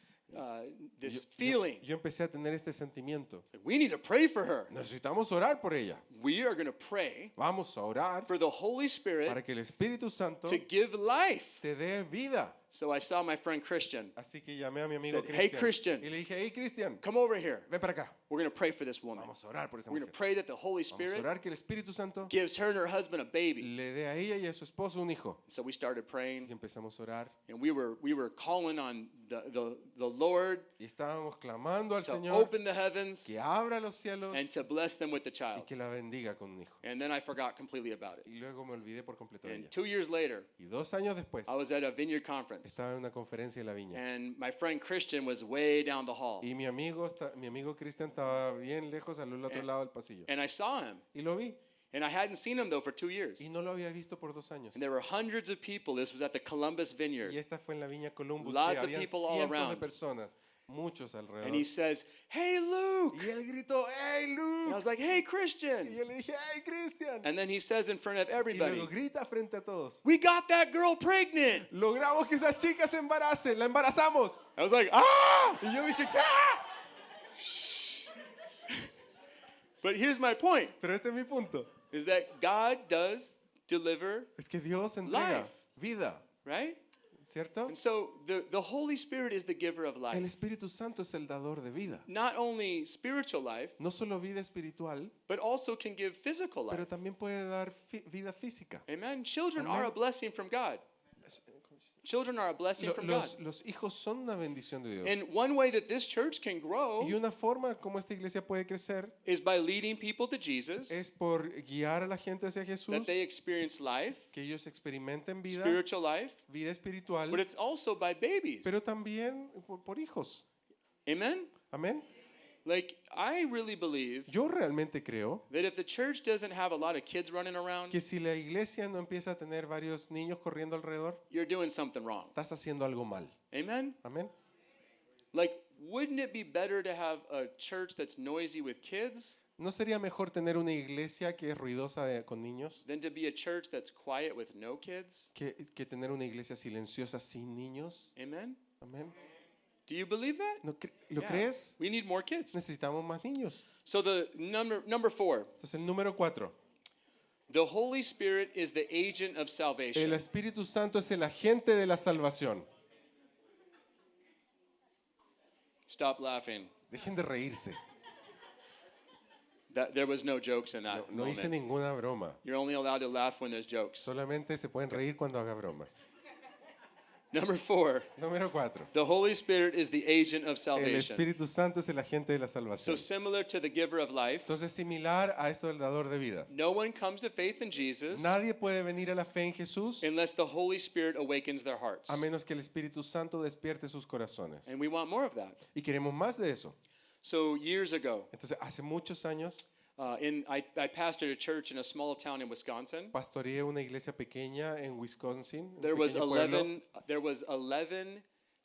C: feeling.
B: yo empecé a tener este sentimiento.
C: We need to pray for her.
B: Necesitamos orar por ella.
C: We are going to pray
B: Vamos a orar
C: for the Holy Spirit
B: para que el Espíritu Santo
C: to give life.
B: te dé vida.
C: So I saw my friend Christian.
B: Así que llamé a mi amigo
C: Said, "Hey,
B: Christian
C: Christian.
B: y le dije, hey Cristian,
C: Come over here.
B: ven para acá.
C: We're going to pray for this woman.
B: Vamos a orar por esa
C: We're going
B: mujer.
C: to pray that the Holy
B: Vamos a
C: Spirit
B: orar que el Espíritu Santo
C: gives her and her husband a baby.
B: le dé a ella y a su esposo un hijo.
C: So we started
B: Y
C: praying,
B: empezamos a orar
C: and we were calling on the Lord
B: y estábamos clamando al
C: to
B: Señor
C: open the heavens
B: que abra los cielos
C: and to bless them with the
B: y
C: child.
B: que la bendiga con un hijo.
C: And then I forgot completely about it.
B: Y luego me olvidé por completo de
C: And
B: ella.
C: 2 years later,
B: Y 2 años después
C: I was at a vineyard conference,
B: estaba en una conferencia en la viña.
C: and my friend Christian was way down the hall.
B: Y mi amigo Cristian estaba bien lejos al otro lado del pasillo.
C: And I saw him,
B: Y lo vi.
C: and I hadn't seen him though for 2 years.
B: Y no lo había visto por 2 años.
C: And there were hundreds of people. This was at the Columbus
B: Y
C: Vineyard.
B: esta fue en la viña Columbus.
C: Lots
B: Que
C: of
B: habían
C: people all
B: cientos de
C: around.
B: personas. Muchos
C: And
B: alrededor.
C: he says, "Hey, Luke."
B: Y él gritó, hey
C: And I
B: Luke.
C: was like, "Hey,
B: Y
C: Christian."
B: yo le dije, hey Cristian.
C: And then he says in front of
B: Y
C: everybody,
B: luego grita frente a todos.
C: "We got that girl pregnant."
B: Logramos que esa chica se embarace. La embarazamos.
C: I was like, "Ah!"
B: Y yo dije, ¿qué?
C: But here's my point,
B: Pero este es mi punto.
C: is that God does deliver,
B: Es que Dios entrega
C: Life.
B: vida.
C: right?
B: ¿Cierto?
C: And so the Holy Spirit is the giver of
B: El
C: life.
B: Espíritu Santo es el dador de vida.
C: Not only spiritual life,
B: No solo vida espiritual,
C: but also can give physical
B: pero
C: life.
B: también puede dar vida física.
C: Amen. Children
B: Amen.
C: are a blessing from God. Children are a blessing from God.
B: Los hijos son una bendición de Dios.
C: And one way that this church can grow
B: Y una forma como esta iglesia puede crecer
C: is by leading people to Jesus,
B: es por guiar a la gente hacia Jesús,
C: that they experience life,
B: que ellos experimenten vida,
C: spiritual life,
B: vida espiritual,
C: but it's also by babies.
B: pero también por hijos.
C: Amen.
B: Amén.
C: Like, I really believe
B: Yo realmente creo
C: that if the church doesn't have a lot of kids running around,
B: que si la iglesia no empieza a tener varios niños corriendo alrededor,
C: you're doing something wrong.
B: estás haciendo algo mal.
C: Amen.
B: Amén.
C: Like, wouldn't it be better to have a church that's noisy with kids
B: ¿No sería mejor tener una iglesia que es ruidosa con niños
C: than to be a church that's quiet with no kids?
B: que tener una iglesia silenciosa sin niños?
C: Amen.
B: Amén.
C: Do you believe that?
B: ¿Lo
C: Yeah.
B: crees?
C: We need more kids.
B: Necesitamos más niños.
C: So the number 4,
B: Entonces el número 4.
C: the Holy Spirit is the agent of
B: El
C: salvation.
B: Espíritu Santo es el agente de la salvación.
C: Stop laughing.
B: Dejen de reírse.
C: There was no jokes in that
B: No hice
C: moment.
B: ninguna broma.
C: You're only allowed to laugh when there's jokes.
B: Solamente se pueden reír cuando haga bromas.
C: Number 4,
B: Número 4.
C: the Holy Spirit is the agent of
B: El
C: salvation.
B: Espíritu Santo es el agente de la
C: So
B: salvación.
C: similar to the giver of life,
B: Entonces, similar a esto del dador de vida.
C: no one comes to faith in Jesus
B: Nadie puede venir a la fe en Jesús
C: unless the Holy Spirit awakens their hearts.
B: a menos que el Espíritu Santo despierte sus corazones.
C: And we want more of that.
B: Y queremos más de eso.
C: So years ago,
B: Entonces, hace muchos años
C: I pastored a church in a small town in Wisconsin.
B: pastoreé una iglesia pequeña en Wisconsin. Un
C: There was
B: pequeño pueblo.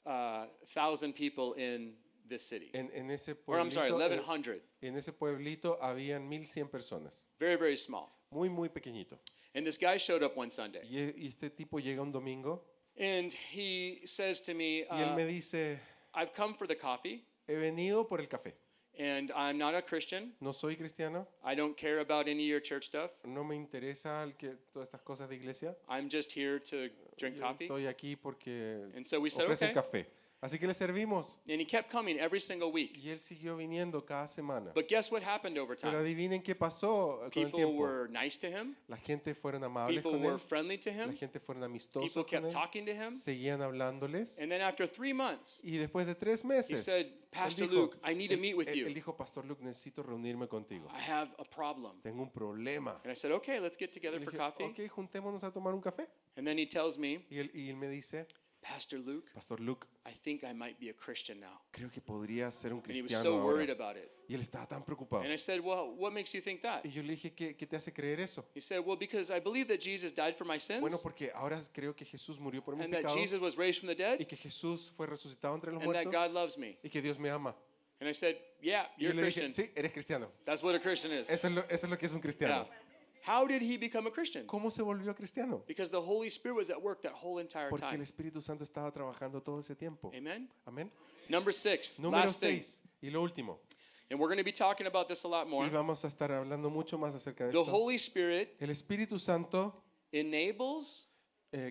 C: 11,000 people in this city.
B: En ese
C: Or I'm sorry,
B: pueblito,
C: 1,100.
B: en ese pueblito habían 1,100 personas.
C: Very, very small.
B: Muy, muy pequeñito.
C: And this guy showed up one Sunday.
B: Y este tipo llega un domingo
C: And he says to me,
B: y él me dice,
C: I've come for the coffee,
B: he venido por el café.
C: and I'm not a Christian.
B: No soy cristiano,
C: I don't care about any of your church stuff.
B: no me interesa todas estas cosas de iglesia.
C: I'm just here to drink
B: Yo
C: coffee.
B: estoy aquí porque
C: And so we said,
B: ofrecen
C: okay.
B: café. Así que le servimos.
C: And he kept coming every single week.
B: Y él siguió viniendo cada semana.
C: But guess what happened over
B: Pero
C: time?
B: adivinen qué pasó con el
C: People
B: tiempo.
C: were nice to him.
B: La gente fueron amables
C: People
B: con
C: were
B: él.
C: friendly to
B: La
C: him.
B: gente fueron
C: People
B: amistosos con
C: kept
B: él.
C: talking to him.
B: Seguían hablándoles.
C: And then after 3 months,
B: Y después de 3
C: he
B: meses,
C: said,
B: él
C: Pastor
B: dijo-
C: Luke, I need to meet with
B: él
C: you.
B: dijo, Pastor Luke, necesito reunirme contigo.
C: I have a problem.
B: Tengo un problema.
C: And I said, okay, let's get
B: Y
C: together
B: le
C: for
B: dije,
C: coffee.
B: ok, juntémonos a tomar un café.
C: And then he tells me,
B: Y él me dice,
C: Pastor Luke,
B: Pastor Luke,
C: I think I might be a Christian now.
B: creo que podría ser un
C: And he was
B: cristiano
C: so
B: ahora.
C: worried about it.
B: Y él estaba tan preocupado.
C: And I said, well, what makes you think that?
B: Y yo le dije, ¿qué te hace creer eso?
C: He said, well, because I believe that Jesus died for my
B: Bueno,
C: sins,
B: porque ahora creo que Jesús murió por mis
C: and that
B: pecados
C: Jesus was raised from the dead,
B: y que Jesús fue resucitado entre los
C: and that
B: muertos
C: God loves me.
B: y que Dios me ama.
C: And I said, yeah,
B: Y
C: you're
B: yo
C: a
B: le dije,
C: Christian.
B: sí, eres cristiano.
C: That's what a Christian is.
B: Eso es lo que es un
C: Yeah.
B: cristiano.
C: How did he become a Christian?
B: ¿Cómo se volvió cristiano?
C: Because the Holy Spirit was at work that whole entire
B: Porque el
C: time.
B: Espíritu Santo estaba trabajando todo ese tiempo.
C: Amen?
B: Amén.
C: Number 6,
B: Número
C: last thing.
B: 6. Y lo último.
C: And we're going to be talking about this a lot more.
B: Y vamos a estar hablando mucho más acerca de
C: The
B: esto.
C: Holy Spirit
B: El Espíritu Santo
C: enables,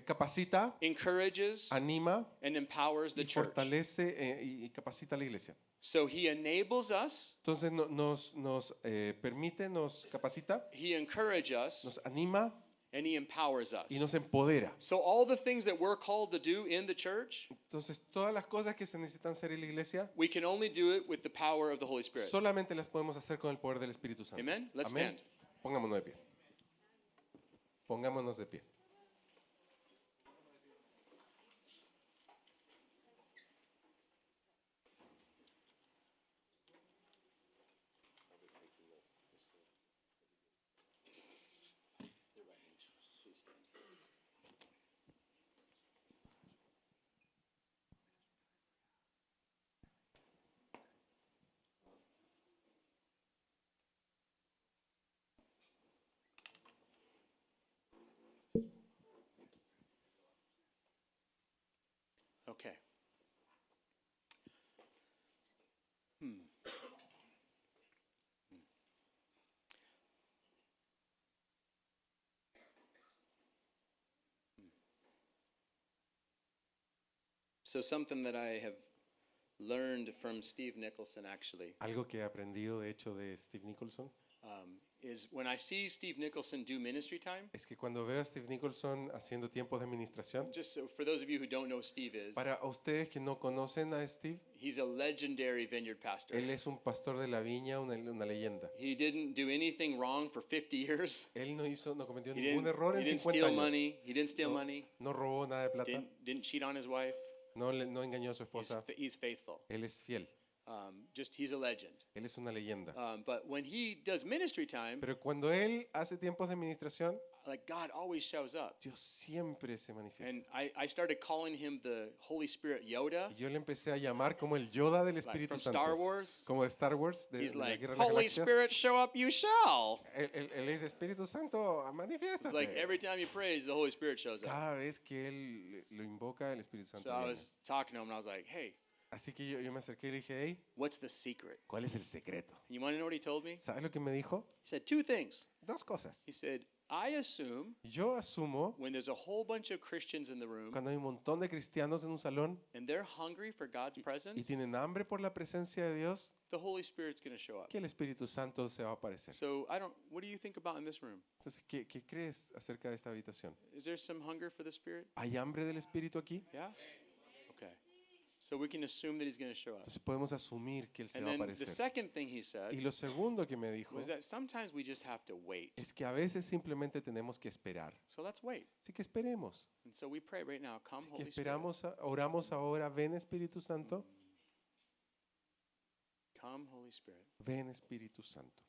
B: capacita,
C: encourages,
B: anima
C: and empowers the
B: y
C: church.
B: fortalece y capacita a la iglesia.
C: So he enables us,
B: Entonces nos permite, nos capacita,
C: he encourages us,
B: nos anima
C: and he empowers us.
B: y nos empodera.
C: So all the things that we're called to do in the church,
B: Entonces todas las cosas que se necesitan hacer en la iglesia
C: we can only do it with the power of the Holy Spirit.
B: solamente las podemos hacer con el poder del Espíritu Santo.
C: Amen. Let's
B: Amén.
C: stand.
B: Pongámonos de pie. Pongámonos de pie.
C: Okay. So something that I have learned from Steve Nicholson actually
B: Algo que he aprendido de hecho de Steve Nicholson
C: is when I see Steve Nicholson do ministry time,
B: es que cuando veo a Steve Nicholson haciendo tiempos de administración,
C: just so for those of you who don't know who Steve is,
B: para ustedes que no conocen a Steve,
C: he's a legendary vineyard pastor.
B: él es un pastor de la viña, una leyenda.
C: He didn't do anything wrong for 50 years.
B: Él no cometió
C: He
B: ningún
C: didn't,
B: error
C: he
B: en
C: didn't
B: 50
C: steal
B: años.
C: money. He didn't steal
B: No,
C: money.
B: no robó nada de plata,
C: Didn't cheat on his wife.
B: no engañó a su esposa.
C: He's faithful.
B: Él es fiel,
C: Just he's a legend.
B: él es una leyenda.
C: But when he does ministry time,
B: Pero cuando él hace tiempos de administración,
C: like God always shows up.
B: Dios siempre se manifiesta.
C: And I started calling him the Holy Spirit Yoda,
B: Y yo le empecé a llamar como el Yoda del
C: like
B: Espíritu
C: from
B: Santo.
C: Star Wars.
B: Como de Star Wars, de
C: He's
B: la
C: like,
B: Guerra de las
C: Holy
B: Galaxias.
C: Spirit, show up, you shall.
B: Él es Espíritu Santo,
C: It's
B: manifiéstate.
C: like every time he prays, the Holy Spirit shows up.
B: Cada vez que él lo invoca, el Espíritu Santo
C: So I
B: viene.
C: was talking to him and I was like, hey,
B: Así que yo me acerqué y le dije, hey,
C: what's the secret?
B: ¿cuál es el secreto?
C: And you want to know what he told me?
B: ¿Sabes lo que me dijo?
C: He said 2 things.
B: 2 cosas.
C: He said, I assume
B: Yo asumo,
C: when there's a whole bunch of Christians in the room
B: cuando hay un montón de cristianos en un salón
C: and they're hungry for God's
B: y
C: presence,
B: tienen hambre por la presencia de Dios,
C: the Holy Spirit's going to show up.
B: que el Espíritu Santo se va a aparecer.
C: So what do you think about in this room?
B: Entonces, ¿qué crees acerca de esta habitación?
C: Is there some hunger for the Spirit?
B: ¿Hay hambre del Espíritu aquí?
C: Yeah? Okay. So we can assume that he's going to show up.
B: Entonces podemos asumir que Él se
C: And
B: va a
C: then the
B: aparecer.
C: second thing he said
B: Y lo segundo que me dijo
C: was that sometimes we just have to wait.
B: es que a veces simplemente tenemos que esperar.
C: So let's wait.
B: Así que esperemos.
C: And so we pray right now, come
B: Así que
C: Holy Spirit.
B: oramos ahora, ven Espíritu Santo,
C: Come Holy Spirit.
B: ven Espíritu Santo.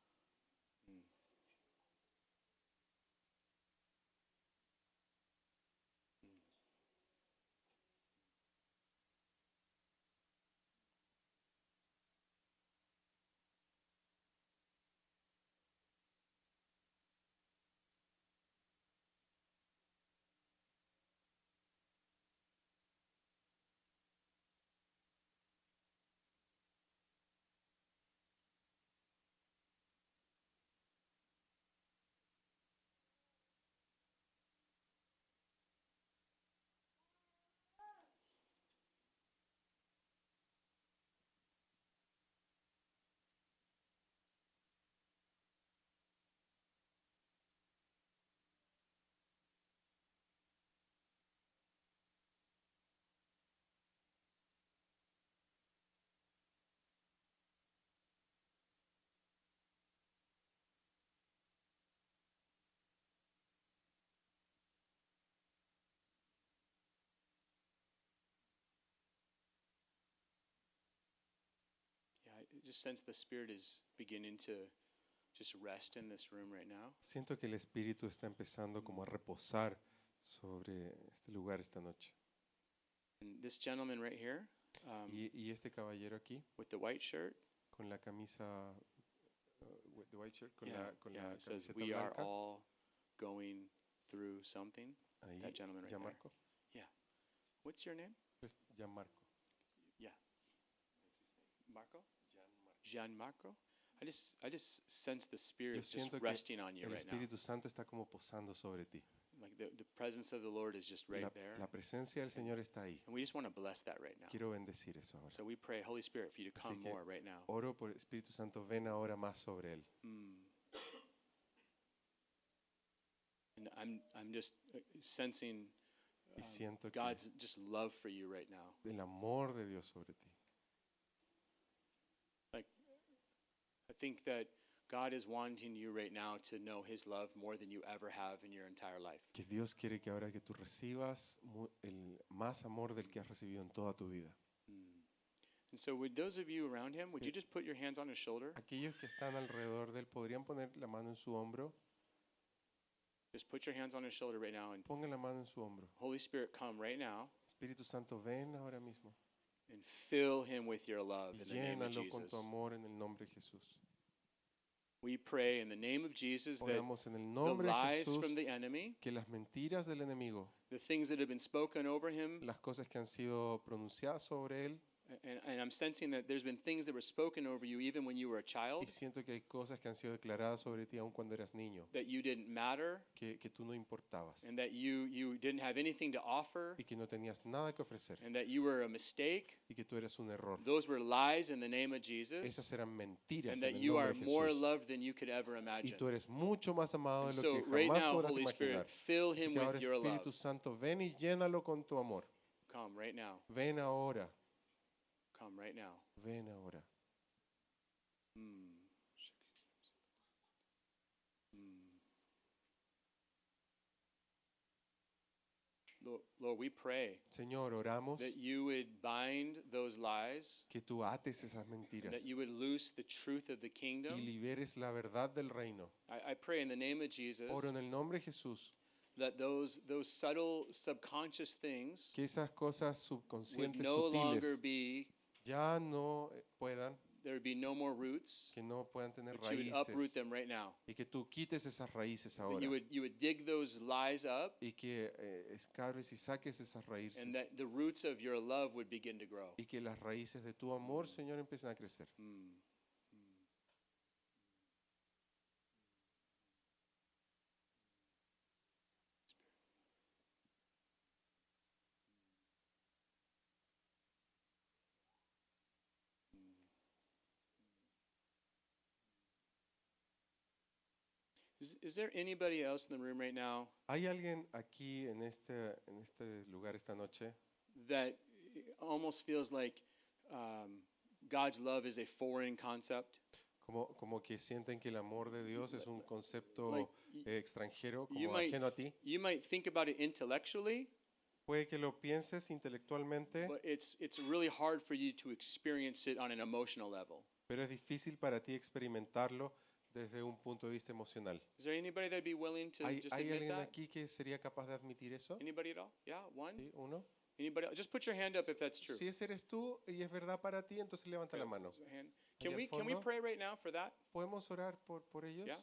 C: Yeah, I just sense the Spirit is beginning to just rest in this room right now.
B: Siento que el Espíritu está empezando como a reposar sobre este lugar esta noche.
C: And this gentleman right here
B: Y este caballero aquí,
C: with the white shirt,
B: con la camisa, with the white shirt, con
C: yeah,
B: la
C: it says
B: camiseta
C: we are
B: blanca.
C: all going through something.
B: Ahí,
C: That gentleman right there.
B: Gianmarco.
C: What's your name?
B: Es Gianmarco.
C: Marco? Gianmarco? I just sense the
B: Yo
C: Spirit just
B: siento que
C: resting on you
B: el
C: right now.
B: Espíritu Santo está como posando sobre ti.
C: Like the presence of the Lord is just right there.
B: La presencia del Señor está ahí.
C: And we just want to bless that right now.
B: Quiero bendecir eso ahora.
C: So we pray, Holy Spirit, for you to
B: Así
C: come
B: que
C: more right now.
B: oro por el Espíritu Santo, ven ahora más sobre él.
C: And I'm just sensing
B: Y siento que
C: God's just love for you right now.
B: el amor de Dios sobre ti.
C: Like, I think that God is wanting you right now to know His love more than you ever have in your entire life.
B: Que Dios quiere que ahora que tú recibas el más amor del que has recibido en toda tu vida.
C: And so, with those of you around Him, would you just put your hands on His shoulder?
B: Aquellos que están alrededor de él podrían poner la mano en su hombro.
C: Just put your hands on His shoulder right now, and
B: Pongan la mano en su hombro.
C: Holy Spirit, come right now
B: Espíritu Santo, ven ahora mismo.
C: and fill Him with your love
B: Y
C: in the name of
B: llénalo con
C: Jesus.
B: tu amor en el nombre de Jesús.
C: We pray in the name of Jesus that
B: Oramos en el
C: the
B: nombre de
C: lies
B: Jesús
C: from the enemy,
B: que las mentiras del enemigo,
C: the things that have been spoken over him,
B: las cosas que han sido pronunciadas sobre él,
C: and I'm sensing that there's been things that were spoken over you even when you were a child,
B: y siento que hay cosas que han sido declaradas sobre ti aun cuando eras niño,
C: that you didn't matter,
B: que tú no importabas
C: and that you didn't have anything to offer,
B: y que no tenías nada que ofrecer
C: and that you were a mistake.
B: y que tú eres un error.
C: Those were lies in the name of Jesus,
B: Esas eran mentiras
C: and
B: en
C: that
B: el
C: you
B: nombre
C: are
B: de
C: more
B: Jesús.
C: loved than you could ever
B: Y
C: imagine.
B: tú eres mucho más amado
C: And
B: de lo
C: so
B: que
C: right
B: jamás
C: now,
B: podrás
C: Holy Spirit,
B: imaginar.
C: fill
B: Así
C: him
B: que ahora,
C: with your love.
B: Espíritu Santo, ven y llénalo con tu amor.
C: Come right now.
B: Ven ahora,
C: Come right now.
B: ven ahora.
C: Lord, we pray
B: Señor, oramos
C: that you would bind those lies,
B: que tú ates esas mentiras
C: that you would loose the truth of the
B: y
C: kingdom.
B: liberes la verdad del reino.
C: I pray in the name of Jesus
B: Oro en el nombre de Jesús
C: that those subtle, subconscious things
B: que esas cosas
C: would
B: subconscientes
C: no longer
B: sutiles
C: be,
B: ya no puedan,
C: there would be no more roots,
B: que no puedan tener
C: but you would uproot
B: raíces
C: them right now.
B: y que tú quites esas raíces
C: That
B: ahora
C: you would dig those lies up,
B: y que escarbes y saques esas raíces
C: and that the roots of your love would begin to grow.
B: y que las raíces de tu amor, Señor, empiecen a crecer.
C: Is there anybody else in the room right now
B: ¿Hay alguien aquí en este lugar esta noche
C: that almost feels like God's love is a foreign concept?
B: como que sienten que el amor de Dios es un concepto
C: Like,
B: extranjero,
C: You
B: como
C: might,
B: ajeno a ti?
C: you might think about it intellectually,
B: Puede que lo pienses intelectualmente,
C: but it's really hard for you to experience it on an emotional level.
B: pero es difícil para ti experimentarlo desde un punto de vista emocional.
C: Is there anybody that'd be willing to
B: ¿Hay
C: just admit
B: alguien
C: that?
B: aquí que sería capaz de admitir eso?
C: Anybody at all? Yeah, one.
B: ¿Sí? ¿Uno?
C: Anybody else? Just put your hand up if that's true.
B: Si ese eres tú y es verdad para ti, entonces levanta la mano.
C: There's a hand.
B: Allá
C: Can
B: al
C: we
B: fondo.
C: pray right now for that?
B: ¿Podemos orar por ellos?
C: Yeah.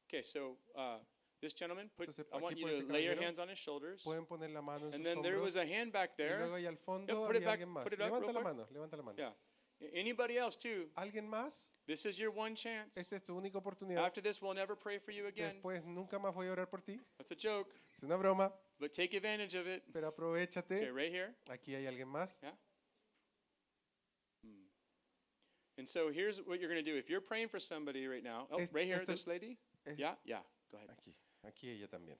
C: Okay, so this gentleman,
B: Entonces,
C: I want
B: aquí
C: you
B: por
C: to
B: ese
C: lay your
B: caballero,
C: hands on his shoulders.
B: Pueden poner la mano en
C: And
B: sus
C: then there was
B: hombros.
C: a hand back
B: Y
C: there.
B: luego ahí al fondo
C: Yeah, put it
B: había
C: back-
B: alguien más.
C: put it up
B: Levanta
C: real
B: la
C: quick.
B: mano, levanta la mano.
C: Yeah. Anybody else too?
B: ¿Alguien más?
C: This is your one chance.
B: Esta es tu única oportunidad.
C: After this, we'll never pray for you again.
B: Después nunca más voy a orar por ti.
C: That's a joke,
B: Es una broma,
C: but take advantage of it.
B: pero
C: Okay,
B: aprovechate.
C: right here.
B: Aquí hay alguien más.
C: Yeah. And so here's what you're going to do. If you're praying for somebody right now, right here,
B: esto-
C: this lady. Yeah, go ahead.
B: Aquí ella también.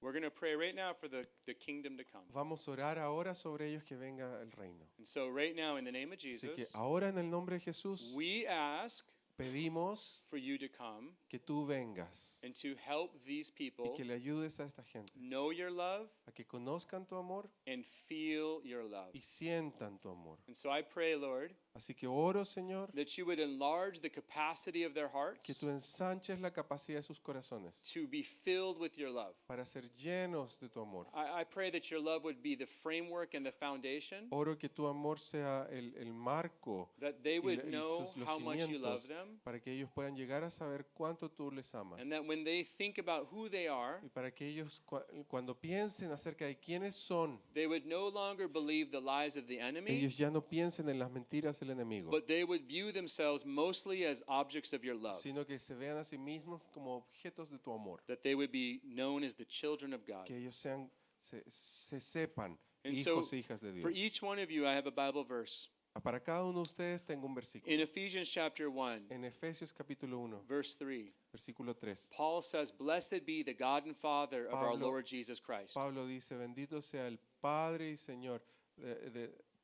C: We're going to pray right now for the kingdom to come.
B: Vamos a orar ahora sobre ellos que venga el reino.
C: And so right now, in the name of
B: Así que
C: Jesus,
B: ahora en el nombre de Jesús
C: we ask
B: pedimos
C: for you to come
B: que tú vengas
C: and to help these
B: y
C: people
B: que le ayudes a esta gente
C: know your love
B: a que conozcan tu amor
C: and feel your love.
B: y sientan tu amor.
C: And so I pray, Lord,
B: Así que oro, Señor,
C: that you would enlarge the capacity of their
B: que
C: hearts
B: tú ensanches la capacidad de sus corazones
C: to be filled with your love.
B: para ser llenos de tu amor.
C: I pray that your love would be the framework and the foundation,
B: Oro que tu amor sea el marco
C: that they
B: y
C: would
B: la- y
C: know
B: los
C: how much you love
B: cimientos
C: them,
B: para que ellos puedan llegar a saber cuánto tú les amas.
C: and that when they think about who they are,
B: Y para que ellos cuando piensen acerca de quiénes son,
C: they would no longer believe the lies of the enemy,
B: ellos ya no piensen en las mentiras del enemigo,
C: but they would view themselves mostly as objects of your love,
B: sino que se vean a sí mismos como objetos de tu amor,
C: that they would be known as the children of God.
B: que ellos se sepan
C: And so,
B: hijos e hijas de
C: for
B: Dios.
C: each one of you, I have a Bible verse.
B: Para cada uno de ustedes tengo un
C: In
B: versículo.
C: Ephesians chapter 1,
B: En Efesios capítulo 1,
C: verse 3,
B: versículo 3,
C: Paul says, "Blessed be the God and Father of our
B: Pablo-
C: Lord Jesus Christ,
B: Pablo dice, bendito sea el Padre y Señor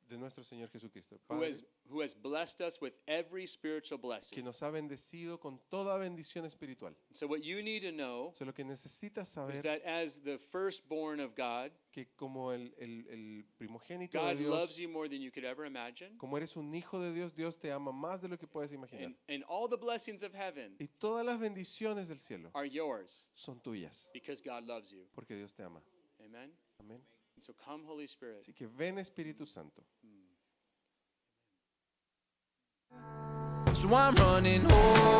B: de nuestro Señor Jesucristo,
C: who
B: Padre,
C: who has blessed us with every spiritual
B: que
C: blessing."
B: nos ha bendecido con toda bendición espiritual.
C: So what you need to know
B: So, lo que necesitas
C: is
B: saber
C: that as the firstborn of God,
B: que como el primogénito de
C: God loves
B: Dios,
C: you more than you could ever imagine.
B: como eres un hijo de Dios, Dios te ama más de lo que puedes imaginar.
C: And all the blessings of heaven
B: Y todas las bendiciones del cielo
C: are yours
B: son tuyas,
C: because God loves you.
B: porque Dios te ama.
C: Amen.
B: Amén.
C: And so come, Holy Spirit.
B: Así que ven, Espíritu Santo.
A: So I'm running home.